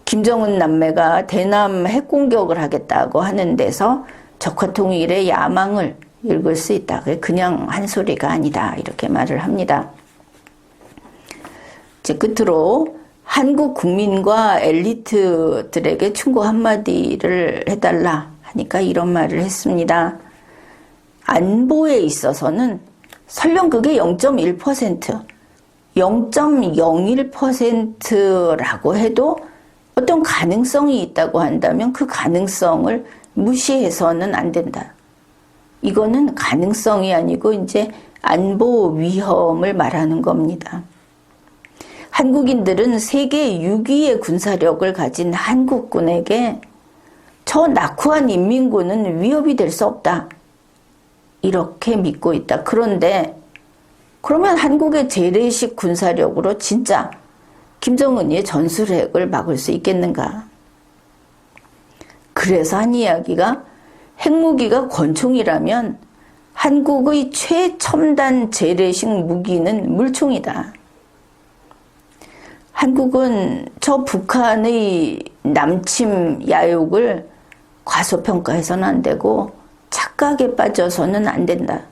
김정은 남매가 대남 핵공격을 하겠다고 하는 데서 적화통일의 야망을 읽을 수 있다. 그냥 한 소리가 아니다. 이렇게 말을 합니다. 이제 끝으로 한국 국민과 엘리트들에게 충고 한마디를 해달라 하니까 이런 말을 했습니다. 안보에 있어서는 설령 그게 0.1%, 0.01%라고 해도 어떤 가능성이 있다고 한다면 그 가능성을 무시해서는 안 된다. 이거는 가능성이 아니고 이제 안보 위험을 말하는 겁니다. 한국인들은 세계 6위의 군사력을 가진 한국군에게 저 낙후한 인민군은 위협이 될 수 없다. 이렇게 믿고 있다. 그런데 그러면 한국의 재래식 군사력으로 진짜 김정은이의 전술핵을 막을 수 있겠는가? 그래서 한 이야기가 핵무기가 권총이라면 한국의 최첨단 재래식 무기는 물총이다. 한국은 저 북한의 남침 야욕을 과소평가해서는 안 되고 착각에 빠져서는 안 된다.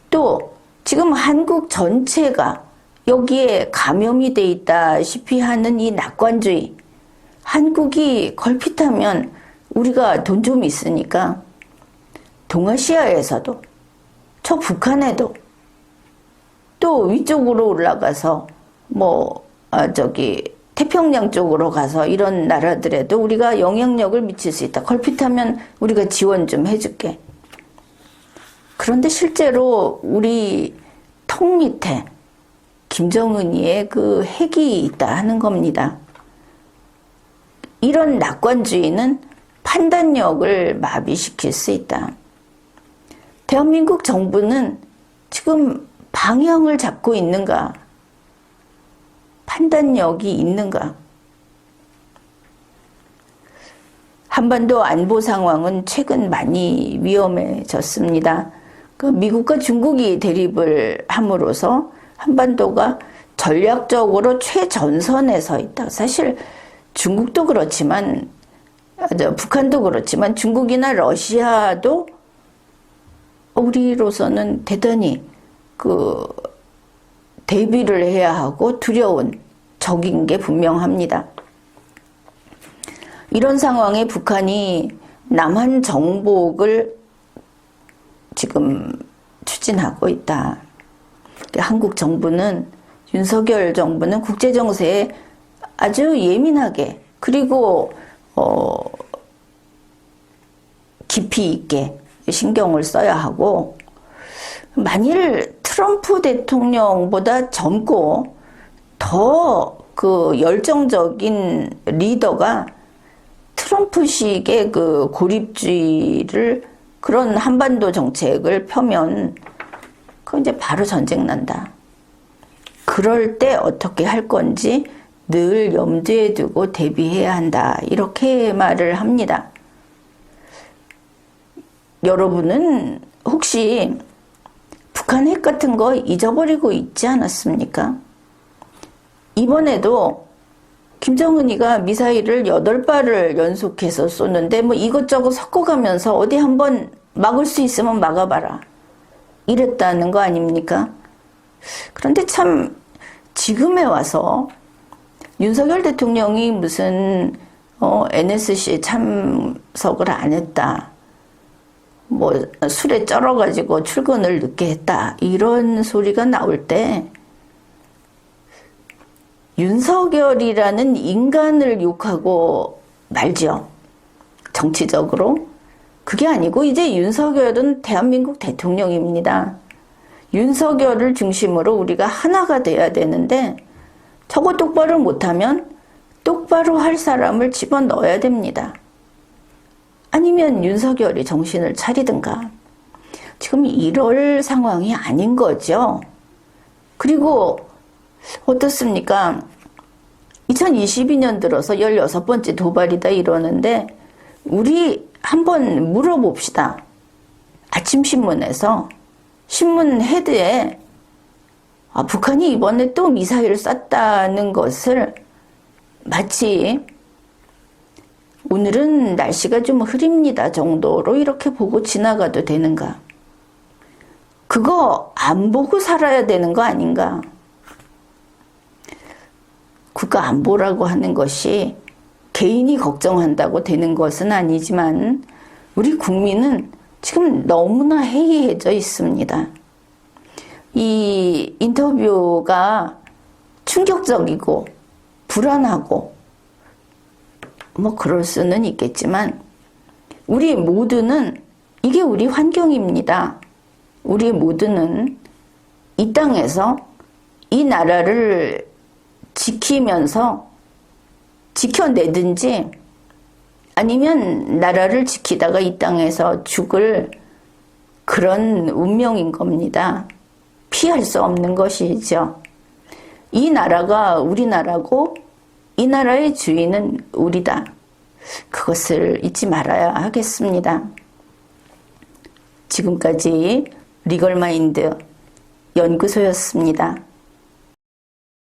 또 지금 한국 전체가 여기에 감염이 돼 있다시피 하는 이 낙관주의, 한국이 걸핏하면 우리가 돈 좀 있으니까 동아시아에서도, 저 북한에도, 또 위쪽으로 올라가서 태평양 쪽으로 가서 이런 나라들에도 우리가 영향력을 미칠 수 있다. 걸핏하면 우리가 지원 좀 해줄게. 그런데 실제로 우리 턱 밑에 김정은이의 그 핵이 있다 하는 겁니다. 이런 낙관주의는 판단력을 마비시킬 수 있다. 대한민국 정부는 지금 방향을 잡고 있는가? 판단력이 있는가? 한반도 안보 상황은 최근 많이 위험해졌습니다. 미국과 중국이 대립을 함으로써 한반도가 전략적으로 최전선에 서 있다. 사실 중국도 그렇지만, 북한도 그렇지만 중국이나 러시아도 우리로서는 대단히 대비를 해야 하고 두려운 적인 게 분명합니다. 이런 상황에 북한이 남한 정복을 지금 추진하고 있다. 한국 정부는, 윤석열 정부는 국제 정세에 아주 예민하게, 그리고 깊이 있게 신경을 써야 하고, 만일 트럼프 대통령보다 젊고 더 열정적인 리더가 트럼프식의 고립주의를, 그런 한반도 정책을 펴면 그건 이제 바로 전쟁 난다. 그럴 때 어떻게 할 건지 늘 염두에 두고 대비해야 한다. 이렇게 말을 합니다. 여러분은 혹시 북한 핵 같은 거 잊어버리고 있지 않았습니까? 이번에도 김정은이가 미사일을 8발을 연속해서 쏘는데 이것저것 섞어가면서 어디 한번 막을 수 있으면 막아봐라. 이랬다는 거 아닙니까? 그런데 참 지금에 와서 윤석열 대통령이 무슨 NSC 참석을 안 했다. 술에 쩔어가지고 출근을 늦게 했다. 이런 소리가 나올 때 윤석열이라는 인간을 욕하고 말죠. 정치적으로. 그게 아니고 이제 윤석열은 대한민국 대통령입니다. 윤석열을 중심으로 우리가 하나가 돼야 되는데 저거 똑바로 못하면 똑바로 할 사람을 집어넣어야 됩니다. 아니면 윤석열이 정신을 차리든가. 지금 이럴 상황이 아닌 거죠. 그리고 어떻습니까? 2022년 들어서 16번째 도발이다 이러는데 우리 한번 물어봅시다. 아침 신문에서 신문 헤드에 북한이 이번에 또 미사일을 쐈다는 것을 마치 오늘은 날씨가 좀 흐립니다 정도로 이렇게 보고 지나가도 되는가? 그거 안 보고 살아야 되는 거 아닌가? 국가 안보라고 하는 것이 개인이 걱정한다고 되는 것은 아니지만 우리 국민은 지금 너무나 해이해져 있습니다. 이 인터뷰가 충격적이고 불안하고 그럴 수는 있겠지만 우리 모두는 이게 우리 환경입니다. 우리 모두는 이 땅에서 이 나라를 지키면서 지켜내든지 아니면 나라를 지키다가 이 땅에서 죽을 그런 운명인 겁니다. 피할 수 없는 것이죠. 이 나라가 우리나라고 이 나라의 주인은 우리다. 그것을 잊지 말아야 하겠습니다. 지금까지 리걸마인드 연구소였습니다.